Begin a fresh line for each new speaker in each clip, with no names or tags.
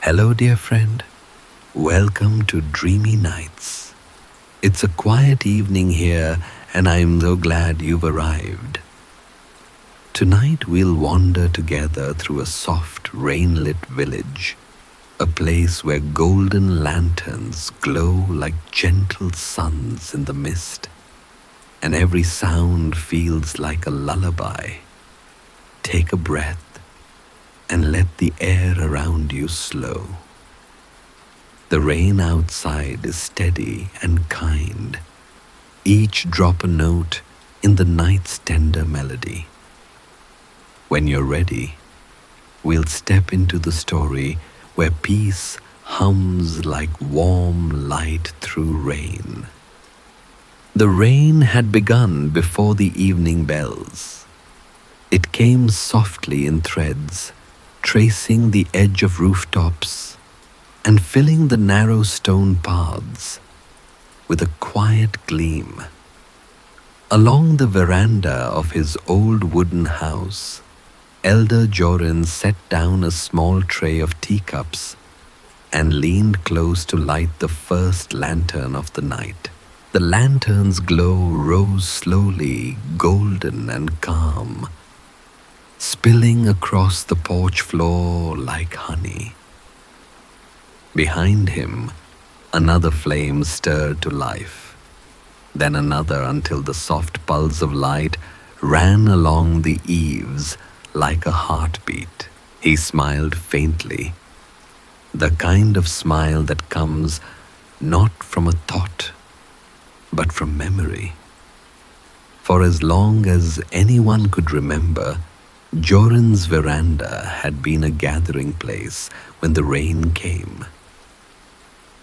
Hello, dear friend. Welcome to Dreamy Nights. It's a quiet evening here, and I'm so glad you've arrived. Tonight, we'll wander together through a soft, rain-lit village, a place where golden lanterns glow like gentle suns in the mist, and every sound feels like a lullaby. Take a breath and let the air around you slow. The rain outside is steady and kind, each drop a note in the night's tender melody. When you're ready, we'll step into the story where peace hums like warm light through rain. The rain had begun before the evening bells. It came softly in threads, tracing the edge of rooftops and filling the narrow stone paths with a quiet gleam. Along the veranda of his old wooden house, Elder Joran set down a small tray of teacups and leaned close to light the first lantern of the night. The lantern's glow rose slowly, golden and calm, spilling across the porch floor like honey. Behind him, another flame stirred to life, then another until the soft pulse of light ran along the eaves like a heartbeat. He smiled faintly, the kind of smile that comes not from a thought, but from memory. For as long as anyone could remember, Joran's veranda had been a gathering place when the rain came.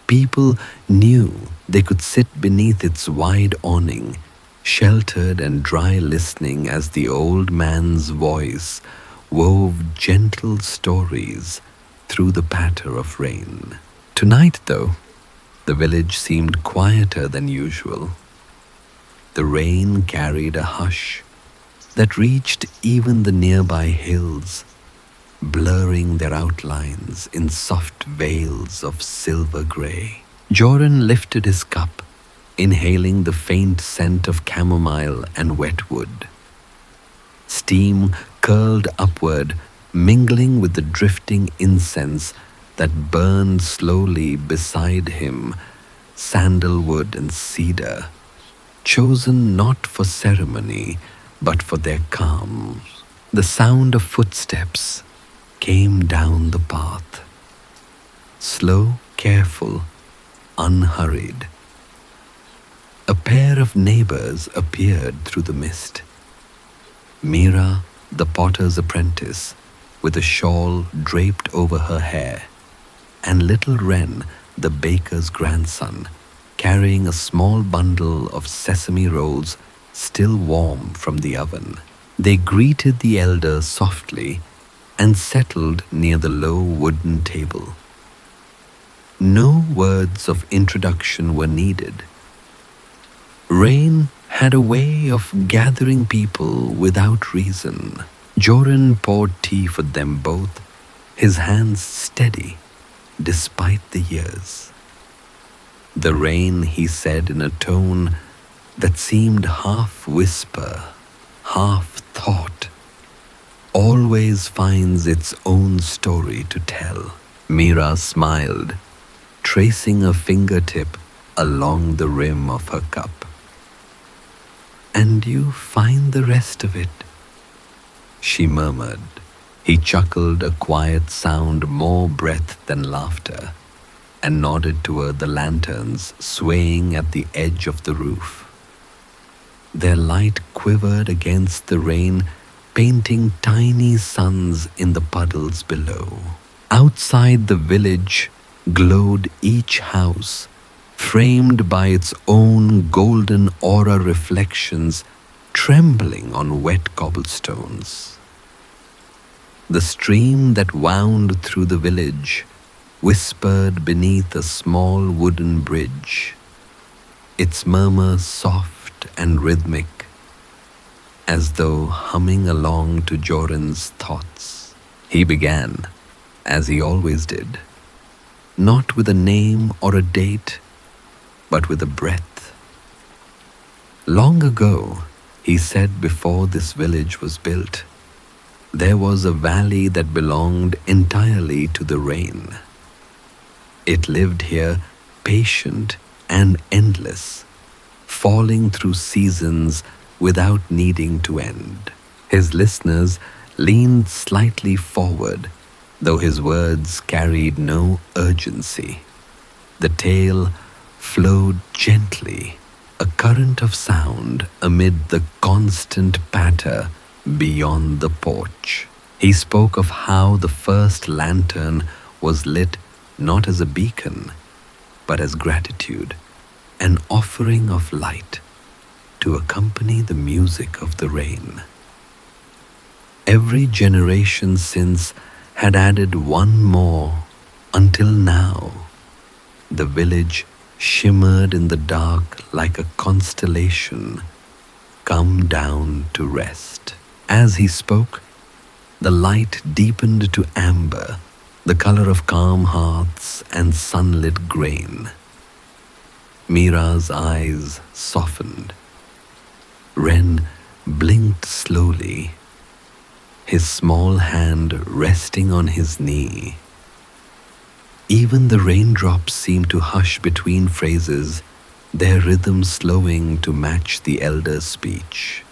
People knew they could sit beneath its wide awning, sheltered and dry, listening as the old man's voice wove gentle stories through the patter of rain. Tonight, though, the village seemed quieter than usual. The rain carried a hush that reached even the nearby hills, blurring their outlines in soft veils of silver gray. Joran lifted his cup, inhaling the faint scent of chamomile and wet wood. Steam curled upward, mingling with the drifting incense that burned slowly beside him, sandalwood and cedar, chosen not for ceremony, but for their calm. The sound of footsteps came down the path, slow, careful, unhurried. A pair of neighbors appeared through the mist. Mira, the potter's apprentice, with a shawl draped over her hair, and little Ren, the baker's grandson, carrying a small bundle of sesame rolls still warm from the oven. They greeted the elder softly and settled near the low wooden table. No words of introduction were needed. Rain had a way of gathering people without reason. Joran poured tea for them both, his hands steady despite the years. The rain, he said in a tone that seemed half whisper, half thought, always finds its own story to tell. Mira smiled, tracing a fingertip along the rim of her cup. "And you find the rest of it," she murmured. He chuckled, a quiet sound more breath than laughter, and nodded toward the lanterns swaying at the edge of the roof. Their light quivered against the rain, painting tiny suns in the puddles below. Outside the village glowed each house, framed by its own golden aura reflections, trembling on wet cobblestones. The stream that wound through the village whispered beneath a small wooden bridge, its murmur soft and rhythmic, as though humming along to Joran's thoughts. He began, as he always did, not with a name or a date, but with a breath. Long ago, he said, before this village was built, there was a valley that belonged entirely to the rain. It lived here, patient and endless, falling through seasons without needing to end. His listeners leaned slightly forward, though his words carried no urgency. The tale flowed gently, a current of sound amid the constant patter beyond the porch. He spoke of how the first lantern was lit not as a beacon, but as gratitude, an offering of light to accompany the music of the rain. Every generation since had added one more, until now the village shimmered in the dark like a constellation come down to rest. As he spoke, the light deepened to amber, the color of calm hearths and sunlit grain. Mira's eyes softened. Ren blinked slowly, his small hand resting on his knee. Even the raindrops seemed to hush between phrases, their rhythm slowing to match the elder's speech.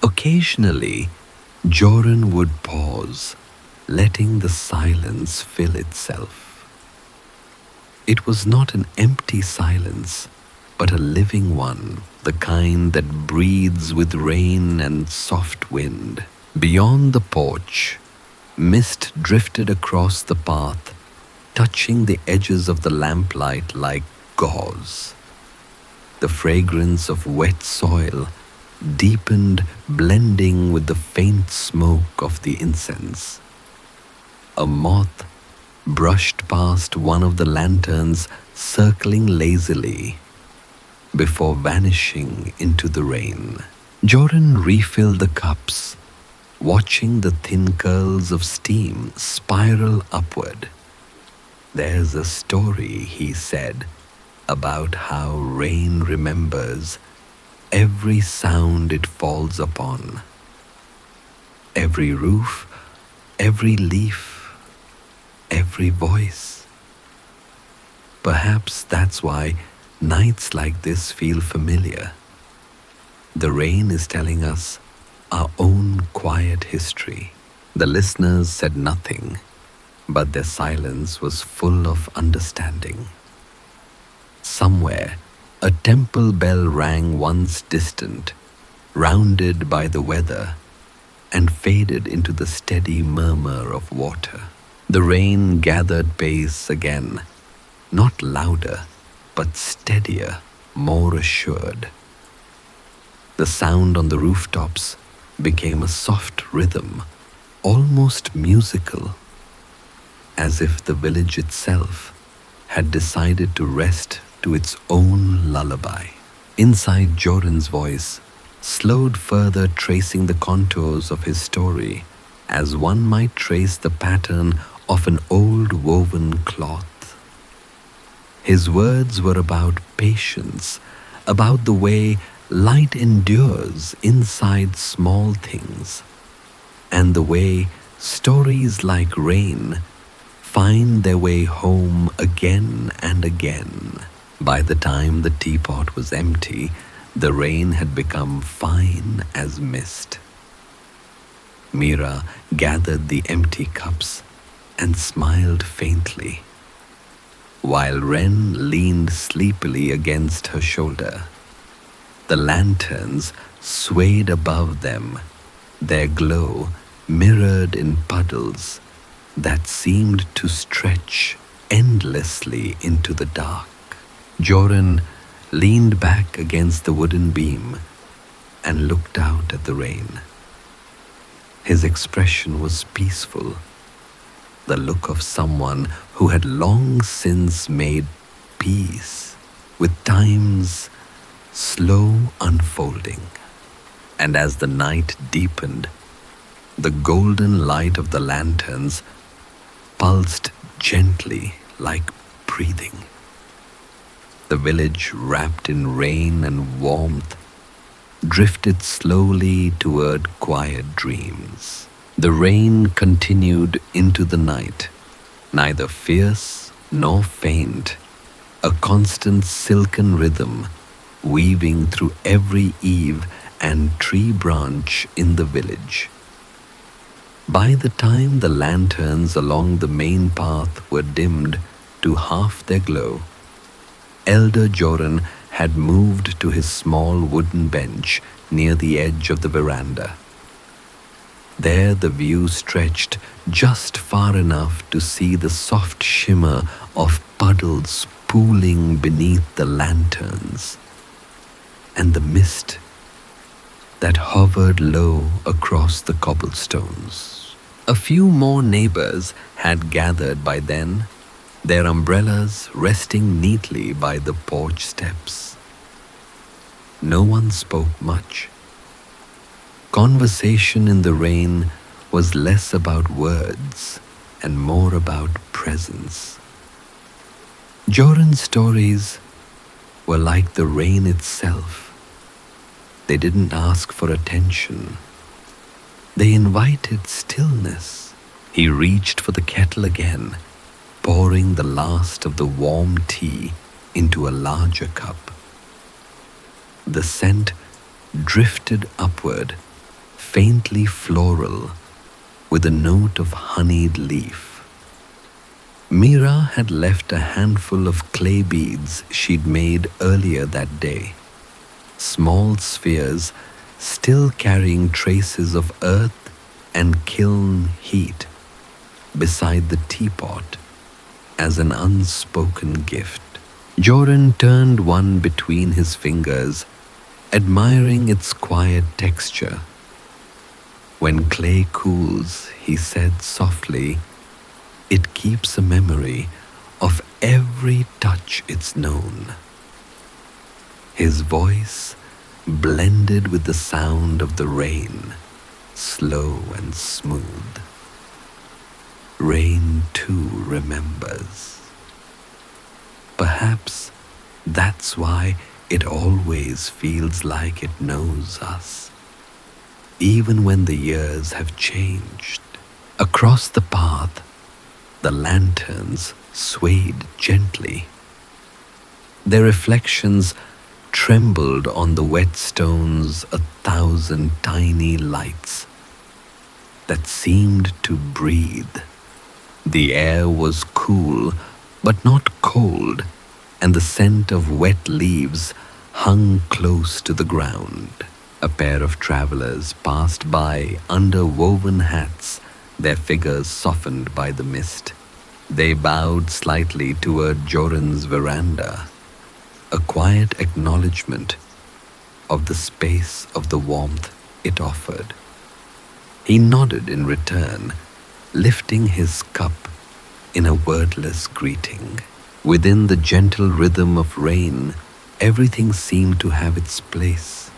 Occasionally, Joran would pause, letting the silence fill itself. It was not an empty silence, but a living one, the kind that breathes with rain and soft wind. Beyond the porch, mist drifted across the path, touching the edges of the lamplight like gauze. The fragrance of wet soil deepened, blending with the faint smoke of the incense. A moth brushed past one of the lanterns, circling lazily before vanishing into the rain. Joran refilled the cups, watching the thin curls of steam spiral upward. There's a story, he said, about how rain remembers every sound it falls upon, every roof, every leaf, every voice. Perhaps that's why nights like this feel familiar. The rain is telling us our own quiet history. The listeners said nothing, but their silence was full of understanding. Somewhere, a temple bell rang once distant, rounded by the weather, and faded into the steady murmur of water. The rain gathered pace again, not louder, but steadier, more assured. The sound on the rooftops became a soft rhythm, almost musical, as if the village itself had decided to rest to its own lullaby. Inside, Joran's voice slowed further, tracing the contours of his story as one might trace the pattern of an old woven cloth. His words were about patience, about the way light endures inside small things, and the way stories like rain find their way home again and again. By the time the teapot was empty, the rain had become fine as mist. Mira gathered the empty cups and smiled faintly, while Ren leaned sleepily against her shoulder. The lanterns swayed above them, their glow mirrored in puddles that seemed to stretch endlessly into the dark. Joran leaned back against the wooden beam and looked out at the rain. His expression was peaceful, the look of someone who had long since made peace with time's slow unfolding. And as the night deepened, the golden light of the lanterns pulsed gently like breathing. The village, wrapped in rain and warmth, drifted slowly toward quiet dreams. The rain continued into the night, neither fierce nor faint, a constant silken rhythm weaving through every eave and tree branch in the village. By the time the lanterns along the main path were dimmed to half their glow, Elder Joran had moved to his small wooden bench near the edge of the veranda. There the view stretched just far enough to see the soft shimmer of puddles pooling beneath the lanterns, and the mist that hovered low across the cobblestones. A few more neighbors had gathered by then, their umbrellas resting neatly by the porch steps. No one spoke much. Conversation in the rain was less about words and more about presence. Joran's stories were like the rain itself. They didn't ask for attention. They invited stillness. He reached for the kettle again, pouring the last of the warm tea into a larger cup. The scent drifted upward, faintly floral, with a note of honeyed leaf. Mira had left a handful of clay beads she'd made earlier that day, small spheres still carrying traces of earth and kiln heat, beside the teapot as an unspoken gift. Joran turned one between his fingers, admiring its quiet texture. When clay cools, he said softly, it keeps a memory of every touch it's known. His voice blended with the sound of the rain, slow and smooth. Rain too remembers. Perhaps that's why it always feels like it knows us, even when the years have changed. Across the path, the lanterns swayed gently. Their reflections trembled on the wet stones, 1,000 tiny lights that seemed to breathe. The air was cool, but not cold, and the scent of wet leaves hung close to the ground. A pair of travelers passed by under woven hats, their figures softened by the mist. They bowed slightly toward Joran's veranda, a quiet acknowledgement of the space of the warmth it offered. He nodded in return, lifting his cup in a wordless greeting. Within the gentle rhythm of rain, everything seemed to have its place.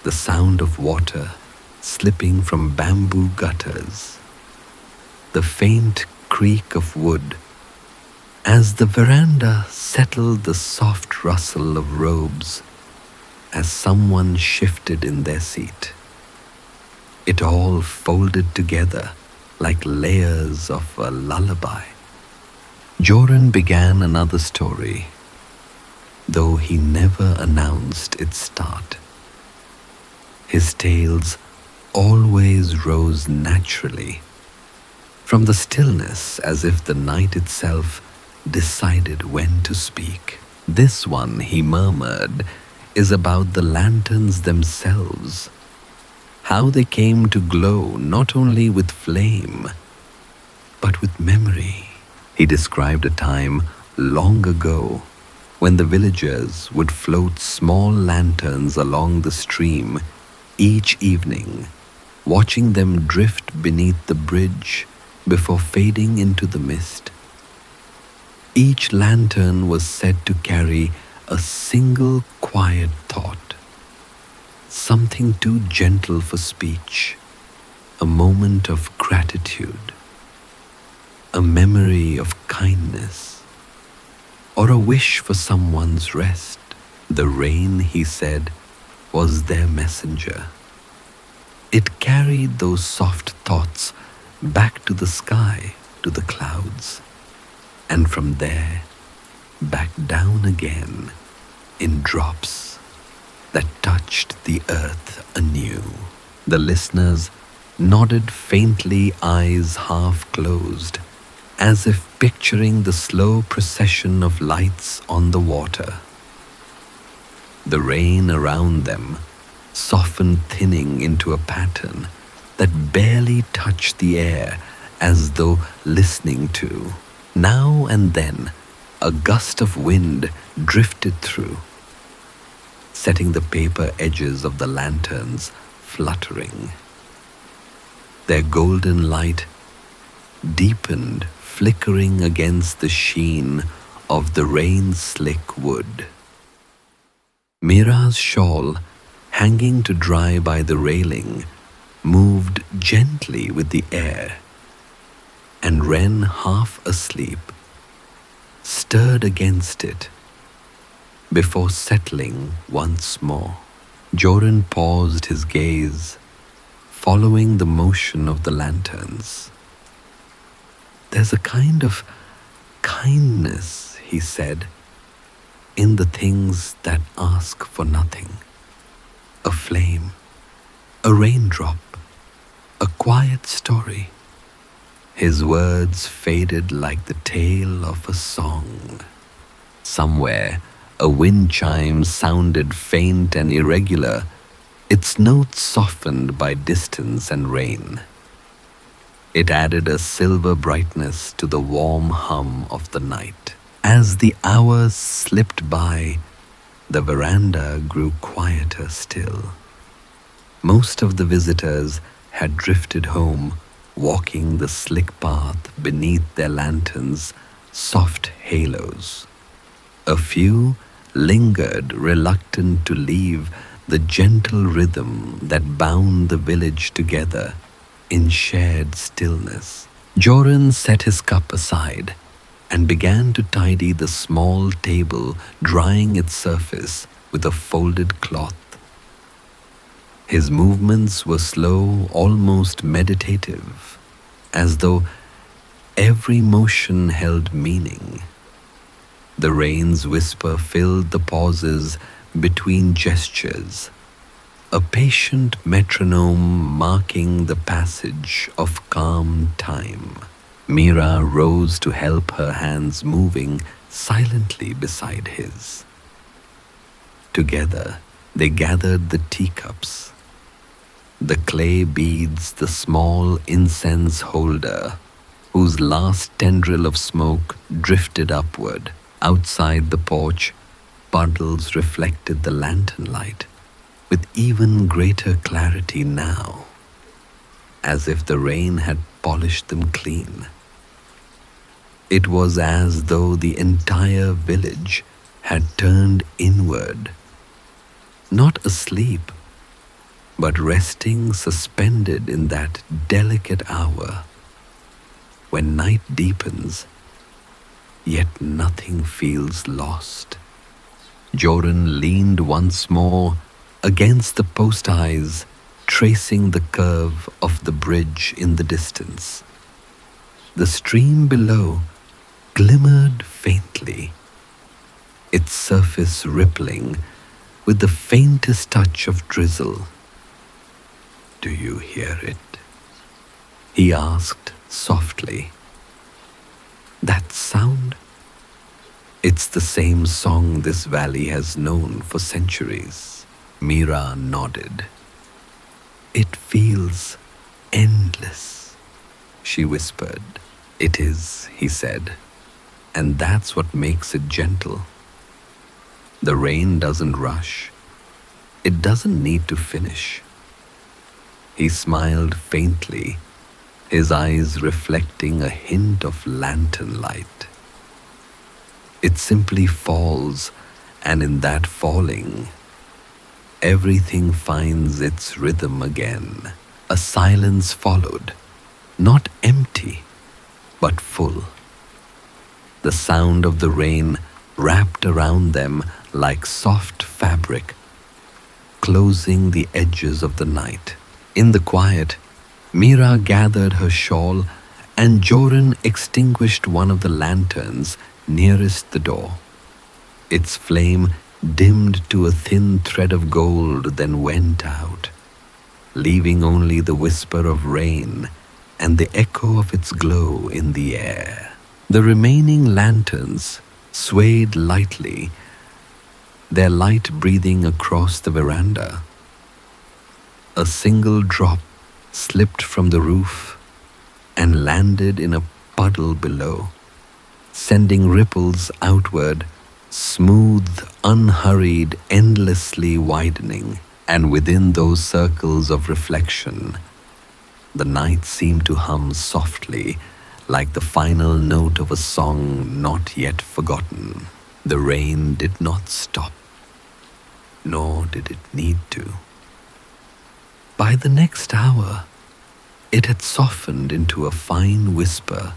The sound of water slipping from bamboo gutters, the faint creak of wood, as the veranda settled, the soft rustle of robes as someone shifted in their seat. It all folded together like layers of a lullaby. Joran began another story, though he never announced its start. His tales always rose naturally from the stillness, as if the night itself decided when to speak. This one, he murmured, is about the lanterns themselves, how they came to glow not only with flame, but with memory. He described a time long ago when the villagers would float small lanterns along the stream each evening, watching them drift beneath the bridge before fading into the mist. Each lantern was said to carry a single quiet thought, something too gentle for speech, a moment of gratitude. a memory of kindness, or a wish for someone's rest. The rain, he said, was their messenger. It carried those soft thoughts back to the sky, to the clouds, and from there back down again in drops that touched the earth anew. The listeners nodded faintly, eyes half closed, as if picturing the slow procession of lights on the water. The rain around them softened, thinning into a pattern that barely touched the air, as though listening to. Now and then, a gust of wind drifted through, setting the paper edges of the lanterns fluttering. Their golden light deepened, flickering against the sheen of the rain-slick wood. Mira's shawl, hanging to dry by the railing, moved gently with the air, and Wren, half asleep, stirred against it before settling once more. Joran paused, his gaze following the motion of the lanterns. "There's a kind of kindness," he said, "in the things that ask for nothing. A flame, a raindrop, a quiet story." His words faded like the tail of a song. Somewhere, a wind chime sounded faint and irregular, its notes softened by distance and rain. It added a silver brightness to the warm hum of the night. As the hours slipped by, the veranda grew quieter still. Most of the visitors had drifted home, walking the slick path beneath their lanterns' soft halos. A few lingered, reluctant to leave the gentle rhythm that bound the village together in shared stillness. Joran set his cup aside and began to tidy the small table, drying its surface with a folded cloth. His movements were slow, almost meditative, as though every motion held meaning. The rain's whisper filled the pauses between gestures, a patient metronome marking the passage of calm time. Mira rose to help, her hands moving silently beside his. Together, they gathered the teacups, the clay beads, the small incense holder, whose last tendril of smoke drifted upward. Outside the porch, puddles reflected the lantern light with even greater clarity now, as if the rain had polished them clean. It was as though the entire village had turned inward, not asleep, but resting, suspended in that delicate hour when night deepens, yet nothing feels lost. Joran leaned once more against the post eyes, tracing the curve of the bridge in the distance. The stream below glimmered faintly, its surface rippling with the faintest touch of drizzle. "Do you hear it?" he asked softly. "That sound? It's the same song this valley has known for centuries." Mira nodded. "It feels endless," she whispered. "It is," he said, "and that's what makes it gentle. The rain doesn't rush. It doesn't need to finish." He smiled faintly, his eyes reflecting a hint of lantern light. It simply falls, and in that falling, everything finds its rhythm again. A silence followed, not empty, but full. The sound of the rain wrapped around them like soft fabric, closing the edges of the night. In the quiet, Mira gathered her shawl and Joran extinguished one of the lanterns nearest the door. Its flame dimmed to a thin thread of gold, then went out, leaving only the whisper of rain and the echo of its glow in the air. The remaining lanterns swayed lightly, their light breathing across the veranda. A single drop slipped from the roof and landed in a puddle below, sending ripples outward, smooth, unhurried, endlessly widening. And within those circles of reflection, the night seemed to hum softly, like the final note of a song not yet forgotten. The rain did not stop, nor did it need to. By the next hour, it had softened into a fine whisper,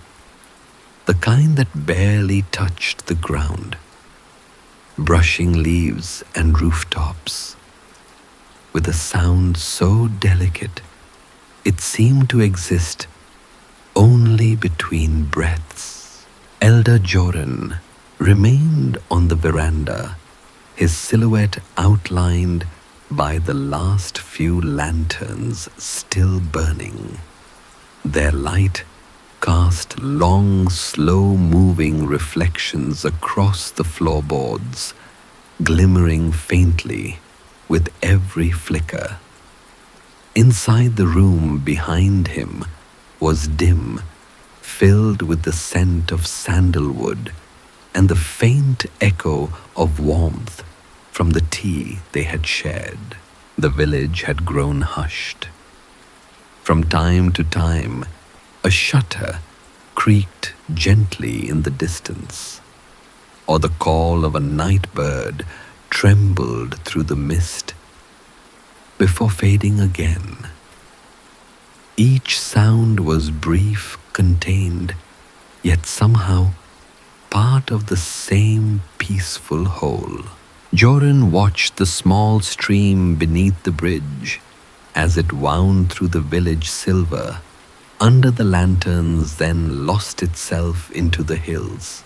the kind that barely touched the ground, brushing leaves and rooftops, with a sound so delicate it seemed to exist only between breaths. Elder Joran remained on the veranda, his silhouette outlined by the last few lanterns still burning. Their light cast long, slow-moving reflections across the floorboards, glimmering faintly with every flicker. Inside the room behind him was dim, filled with the scent of sandalwood and the faint echo of warmth from the tea they had shared. The village had grown hushed. From time to time, a shutter creaked gently in the distance, or the call of a night bird trembled through the mist before fading again. Each sound was brief, contained, yet somehow part of the same peaceful whole. Joran watched the small stream beneath the bridge as it wound through the village silver under the lanterns, then lost itself into the hills.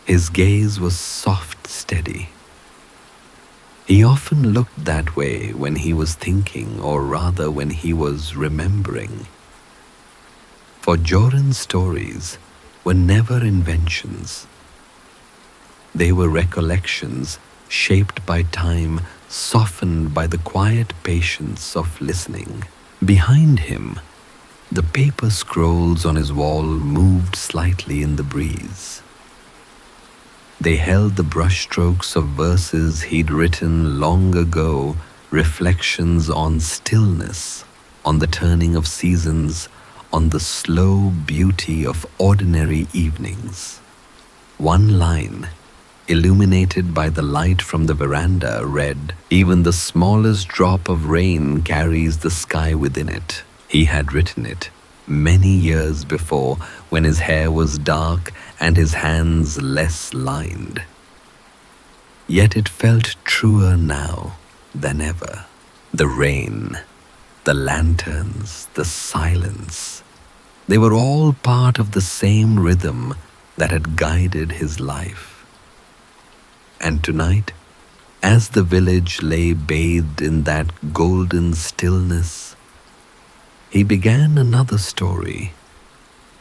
His gaze was soft, steady. He often looked that way when he was thinking, or rather when he was remembering. For Joran's stories were never inventions. They were recollections shaped by time, softened by the quiet patience of listening. Behind him, the paper scrolls on his wall moved slightly in the breeze. They held the brushstrokes of verses he'd written long ago, reflections on stillness, on the turning of seasons, on the slow beauty of ordinary evenings. One line, illuminated by the light from the veranda, read, "Even the smallest drop of rain carries the sky within it." He had written it many years before, when his hair was dark and his hands less lined. Yet it felt truer now than ever. The rain, the lanterns, the silence, they were all part of the same rhythm that had guided his life. And tonight, as the village lay bathed in that golden stillness, he began another story,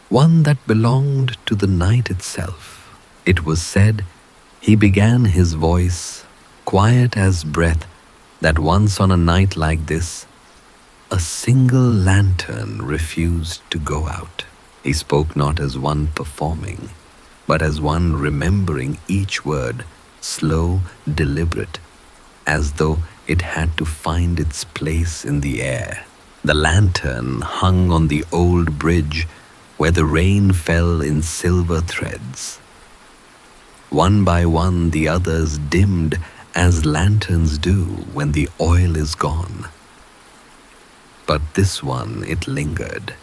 one that belonged to the night itself. It was said he began his voice, quiet as breath, that once on a night like this, a single lantern refused to go out. He spoke not as one performing, but as one remembering each word, slow, deliberate, as though it had to find its place in the air. The lantern hung on the old bridge where the rain fell in silver threads. One by one the others dimmed as lanterns do when the oil is gone. But this one, it lingered,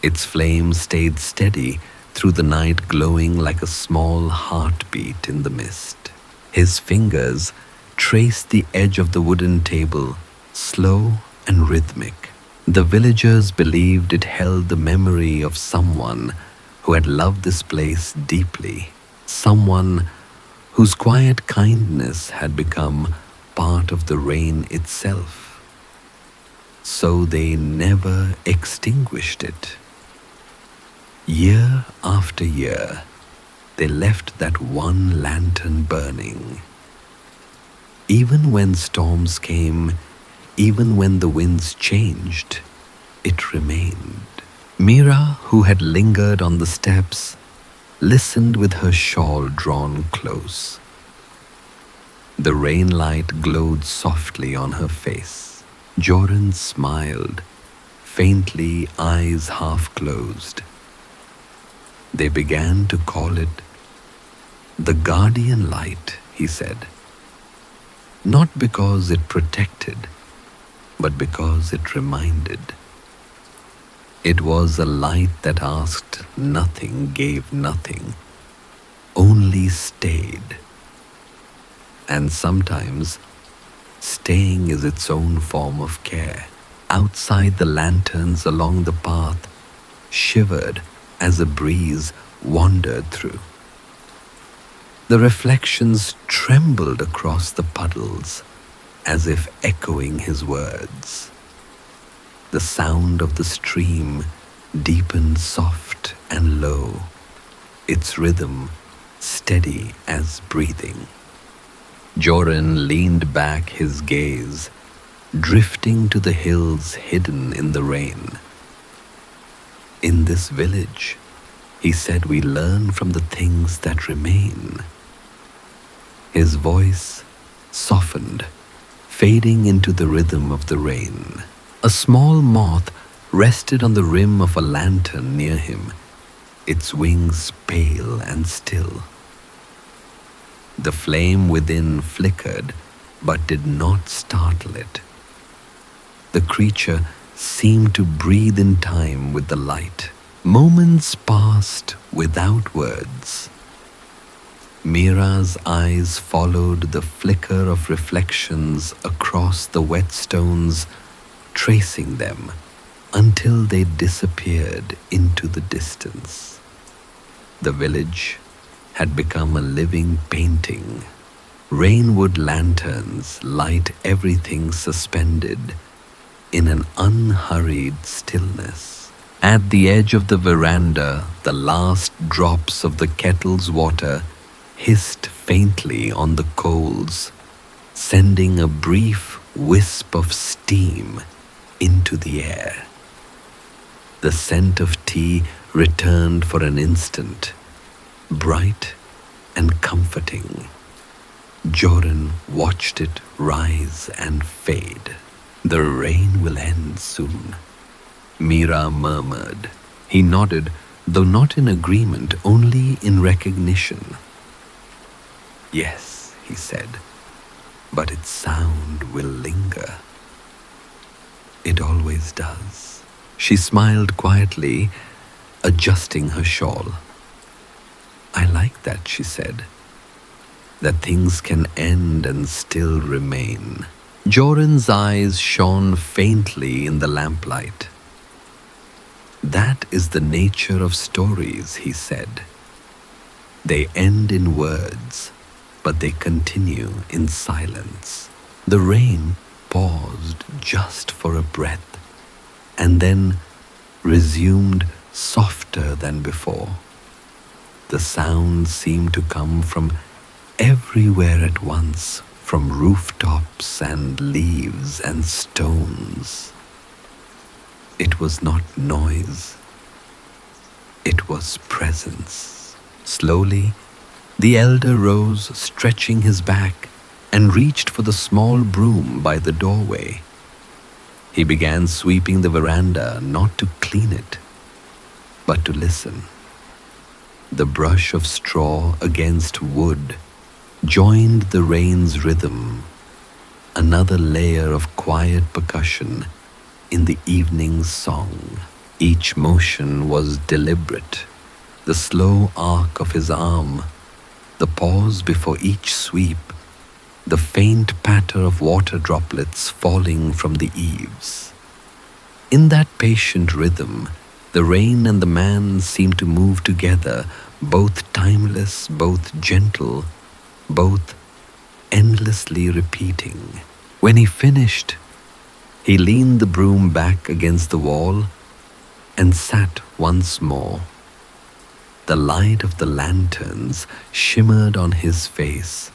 Its flame stayed steady through the night, glowing like a small heartbeat in the mist. His fingers traced the edge of the wooden table, slow and rhythmic. The villagers believed it held the memory of someone who had loved this place deeply, someone whose quiet kindness had become part of the rain itself. So they never extinguished it. Year after year, they left that one lantern burning. Even when storms came, even when the winds changed, it remained. Mira, who had lingered on the steps, listened with her shawl drawn close. The rain light glowed softly on her face. Joran smiled, faintly, eyes half closed. They began to call it the guardian light, he said. Not because it protected, but because it reminded. It was a light that asked nothing, gave nothing, only stayed. And sometimes staying is its own form of care. Outside, the lanterns along the path shivered as a breeze wandered through. The reflections trembled across the puddles as if echoing his words. The sound of the stream deepened soft and low, its rhythm steady as breathing. Joran leaned back his gaze, drifting to the hills hidden in the rain. In this village, he said, we learn from the things that remain. His voice softened, fading into the rhythm of the rain. A small moth rested on the rim of a lantern near him, its wings pale and still. The flame within flickered, but did not startle it. The creature seemed to breathe in time with the light. Moments passed without words. Mira's eyes followed the flicker of reflections across the wet stones, tracing them until they disappeared into the distance. The village had become a living painting. Rainwood lanterns light everything suspended in an unhurried stillness. At the edge of the veranda, the last drops of the kettle's water hissed faintly on the coals, sending a brief wisp of steam into the air. The scent of tea returned for an instant, bright and comforting. Joran watched it rise and fade. The rain will end soon, Mira murmured. He nodded, though not in agreement, only in recognition. Yes, he said, but its sound will linger. It always does. She smiled quietly, adjusting her shawl. I like that, she said, that things can end and still remain. Joran's eyes shone faintly in the lamplight. That is the nature of stories, he said. They end in words, but they continue in silence. The rain paused just for a breath, and then resumed softer than before. The sound seemed to come from everywhere at once, from rooftops and leaves and stones. It was not noise. It was presence. Slowly, the elder rose, stretching his back, and reached for the small broom by the doorway. He began sweeping the veranda, not to clean it, but to listen. The brush of straw against wood joined the rain's rhythm, another layer of quiet percussion in the evening's song. Each motion was deliberate. The slow arc of his arm, the pause before each sweep, the faint patter of water droplets falling from the eaves. In that patient rhythm, the rain and the man seemed to move together, both timeless, both gentle, both endlessly repeating. When he finished, he leaned the broom back against the wall and sat once more. The light of the lanterns shimmered on his face,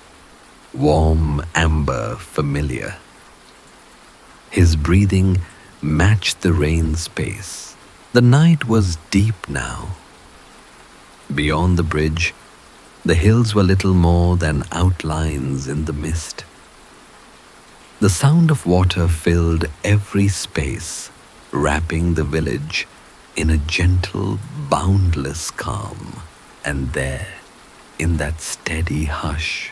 warm, amber, familiar. His breathing matched the rain's pace. The night was deep now. Beyond the bridge, the hills were little more than outlines in the mist. The sound of water filled every space, wrapping the village in a gentle, boundless calm. And there, in that steady hush,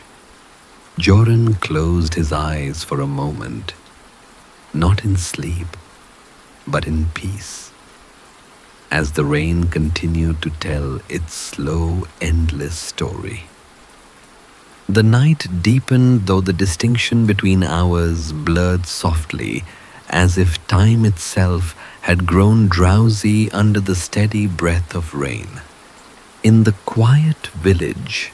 Joran closed his eyes for a moment, not in sleep, but in peace, as the rain continued to tell its slow, endless story. The night deepened, though the distinction between hours blurred softly, as if time itself had grown drowsy under the steady breath of rain. In the quiet village,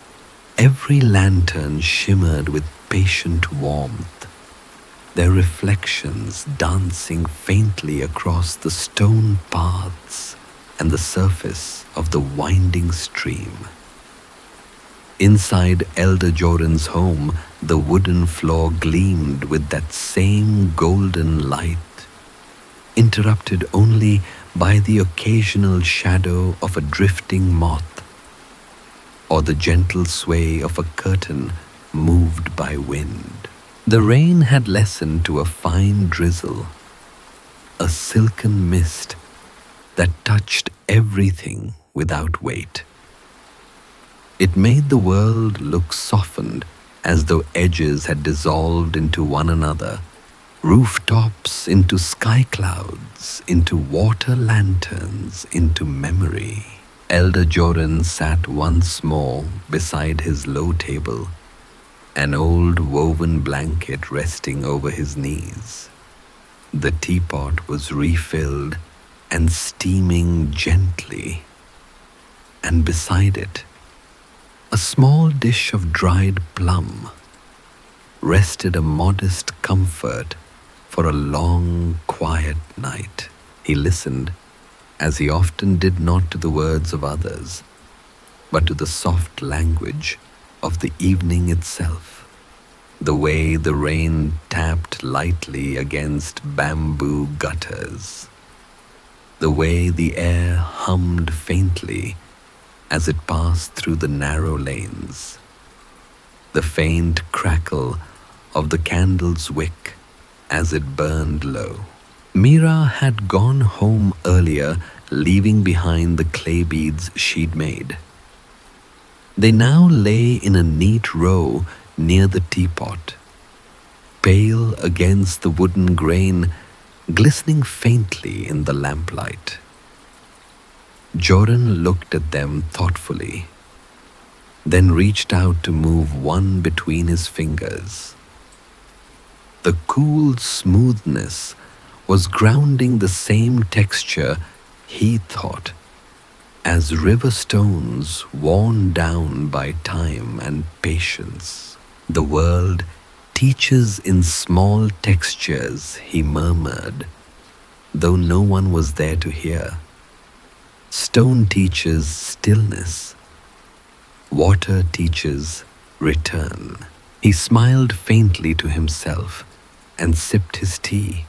every lantern shimmered with patient warmth, their reflections dancing faintly across the stone paths and the surface of the winding stream. Inside Elder Joran's home, the wooden floor gleamed with that same golden light, interrupted only by the occasional shadow of a drifting moth or the gentle sway of a curtain moved by wind. The rain had lessened to a fine drizzle, a silken mist that touched everything without weight. It made the world look softened, as though edges had dissolved into one another, rooftops into sky clouds, into water lanterns, into memory. Elder Joran sat once more beside his low table, an old woven blanket resting over his knees. The teapot was refilled and steaming gently, and beside it, a small dish of dried plum rested, a modest comfort for a long, quiet night. He listened, as he often did, not to the words of others, but to the soft language of the evening itself. The way the rain tapped lightly against bamboo gutters, the way the air hummed faintly as it passed through the narrow lanes, the faint crackle of the candle's wick as it burned low. Mira had gone home earlier, leaving behind the clay beads she'd made. They now lay in a neat row near the teapot, pale against the wooden grain, glistening faintly in the lamplight. Joran looked at them thoughtfully, then reached out to move one between his fingers. The cool smoothness was grounding the same texture, he thought, as river stones worn down by time and patience. The world teaches in small textures, he murmured, though no one was there to hear. Stone teaches stillness. Water teaches return. He smiled faintly to himself and sipped his tea,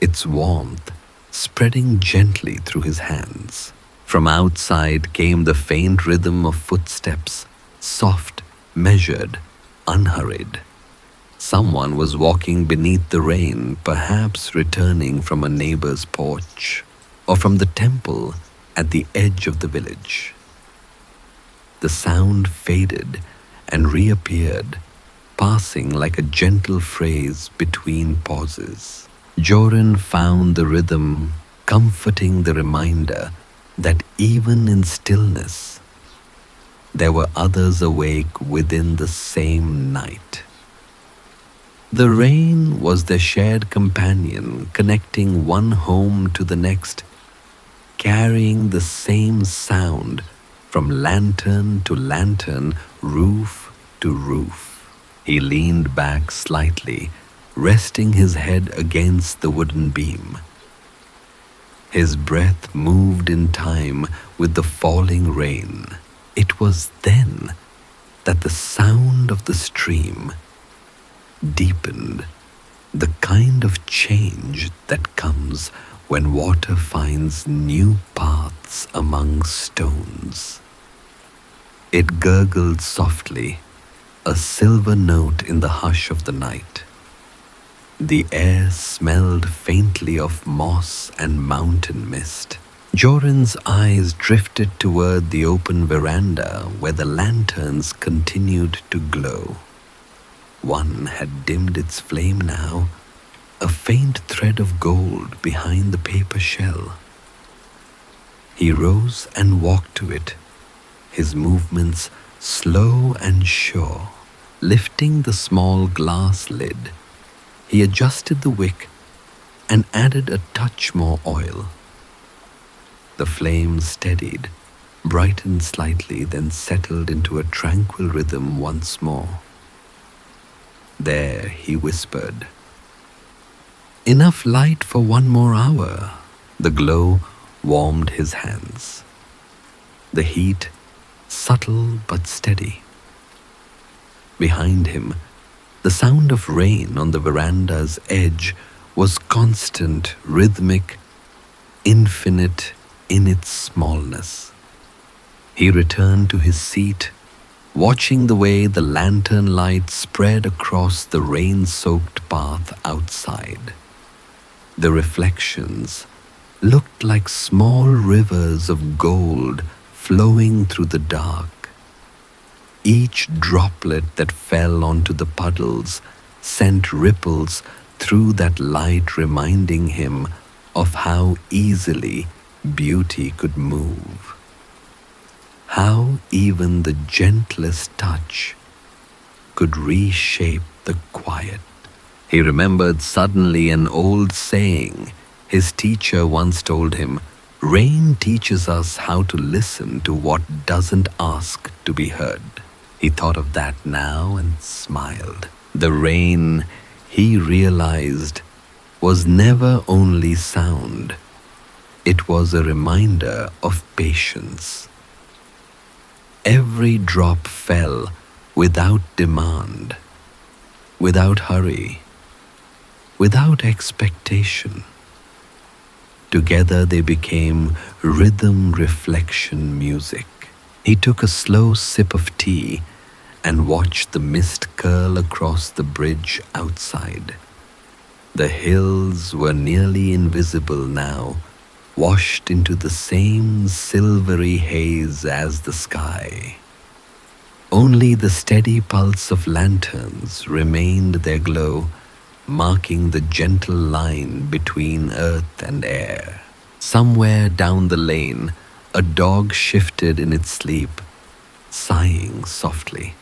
its warmth spreading gently through his hands. From outside came the faint rhythm of footsteps, soft, measured, unhurried. Someone was walking beneath the rain, perhaps returning from a neighbor's porch or from the temple at the edge of the village. The sound faded and reappeared, passing like a gentle phrase between pauses. Joran found the rhythm comforting the reminder that even in stillness, there were others awake within the same night. The rain was their shared companion, connecting one home to the next, carrying the same sound from lantern to lantern, roof to roof. He leaned back slightly, resting his head against the wooden beam. His breath moved in time with the falling rain. It was then that the sound of the stream deepened, the kind of change that comes when water finds new paths among stones. It gurgled softly, a silver note in the hush of the night. The air smelled faintly of moss and mountain mist. Joran's eyes drifted toward the open veranda where the lanterns continued to glow. One had dimmed its flame now, a faint thread of gold behind the paper shell. He rose and walked to it, his movements slow and sure. Lifting the small glass lid, he adjusted the wick and added a touch more oil. The flame steadied, brightened slightly, then settled into a tranquil rhythm once more. There, he whispered, "Enough light for one more hour." The glow warmed his hands. The heat, subtle but steady. Behind him, the sound of rain on the veranda's edge was constant, rhythmic, infinite in its smallness. He returned to his seat, watching the way the lantern light spread across the rain-soaked path outside. The reflections looked like small rivers of gold flowing through the dark. Each droplet that fell onto the puddles sent ripples through that light, reminding him of how easily beauty could move. How even the gentlest touch could reshape the quiet. He remembered suddenly an old saying his teacher once told him, "Rain teaches us how to listen to what doesn't ask to be heard." He thought of that now and smiled. The rain, he realized, was never only sound. It was a reminder of patience. Every drop fell without demand, without hurry, without expectation. Together they became rhythm, reflection, music. He took a slow sip of tea and watched the mist curl across the bridge outside. The hills were nearly invisible now, washed into the same silvery haze as the sky. Only the steady pulse of lanterns remained their glow, marking the gentle line between earth and air. Somewhere down the lane, a dog shifted in its sleep, sighing softly.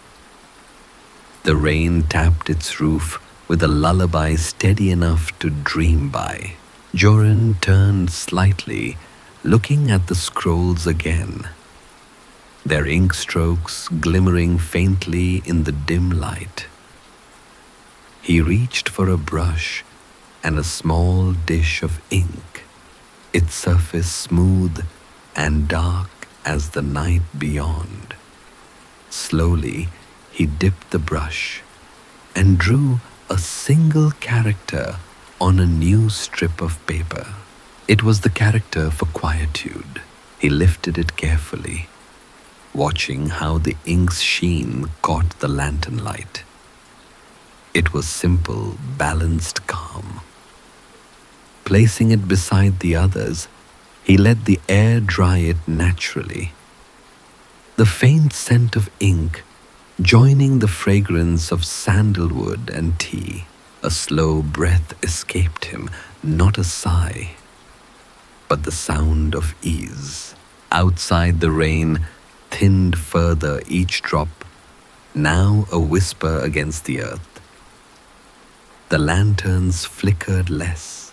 The rain tapped its roof with a lullaby steady enough to dream by. Joran turned slightly, looking at the scrolls again, their ink strokes glimmering faintly in the dim light. He reached for a brush and a small dish of ink, its surface smooth and dark as the night beyond. Slowly, he dipped the brush and drew a single character on a new strip of paper. It was the character for quietude. He lifted it carefully, watching how the ink's sheen caught the lantern light. It was simple, balanced calm. Placing it beside the others, he let the air dry it naturally. The faint scent of ink joining the fragrance of sandalwood and tea. A slow breath escaped him, not a sigh. but the sound of ease. Outside, the rain thinned further each drop, now a whisper against the earth. The lanterns flickered less,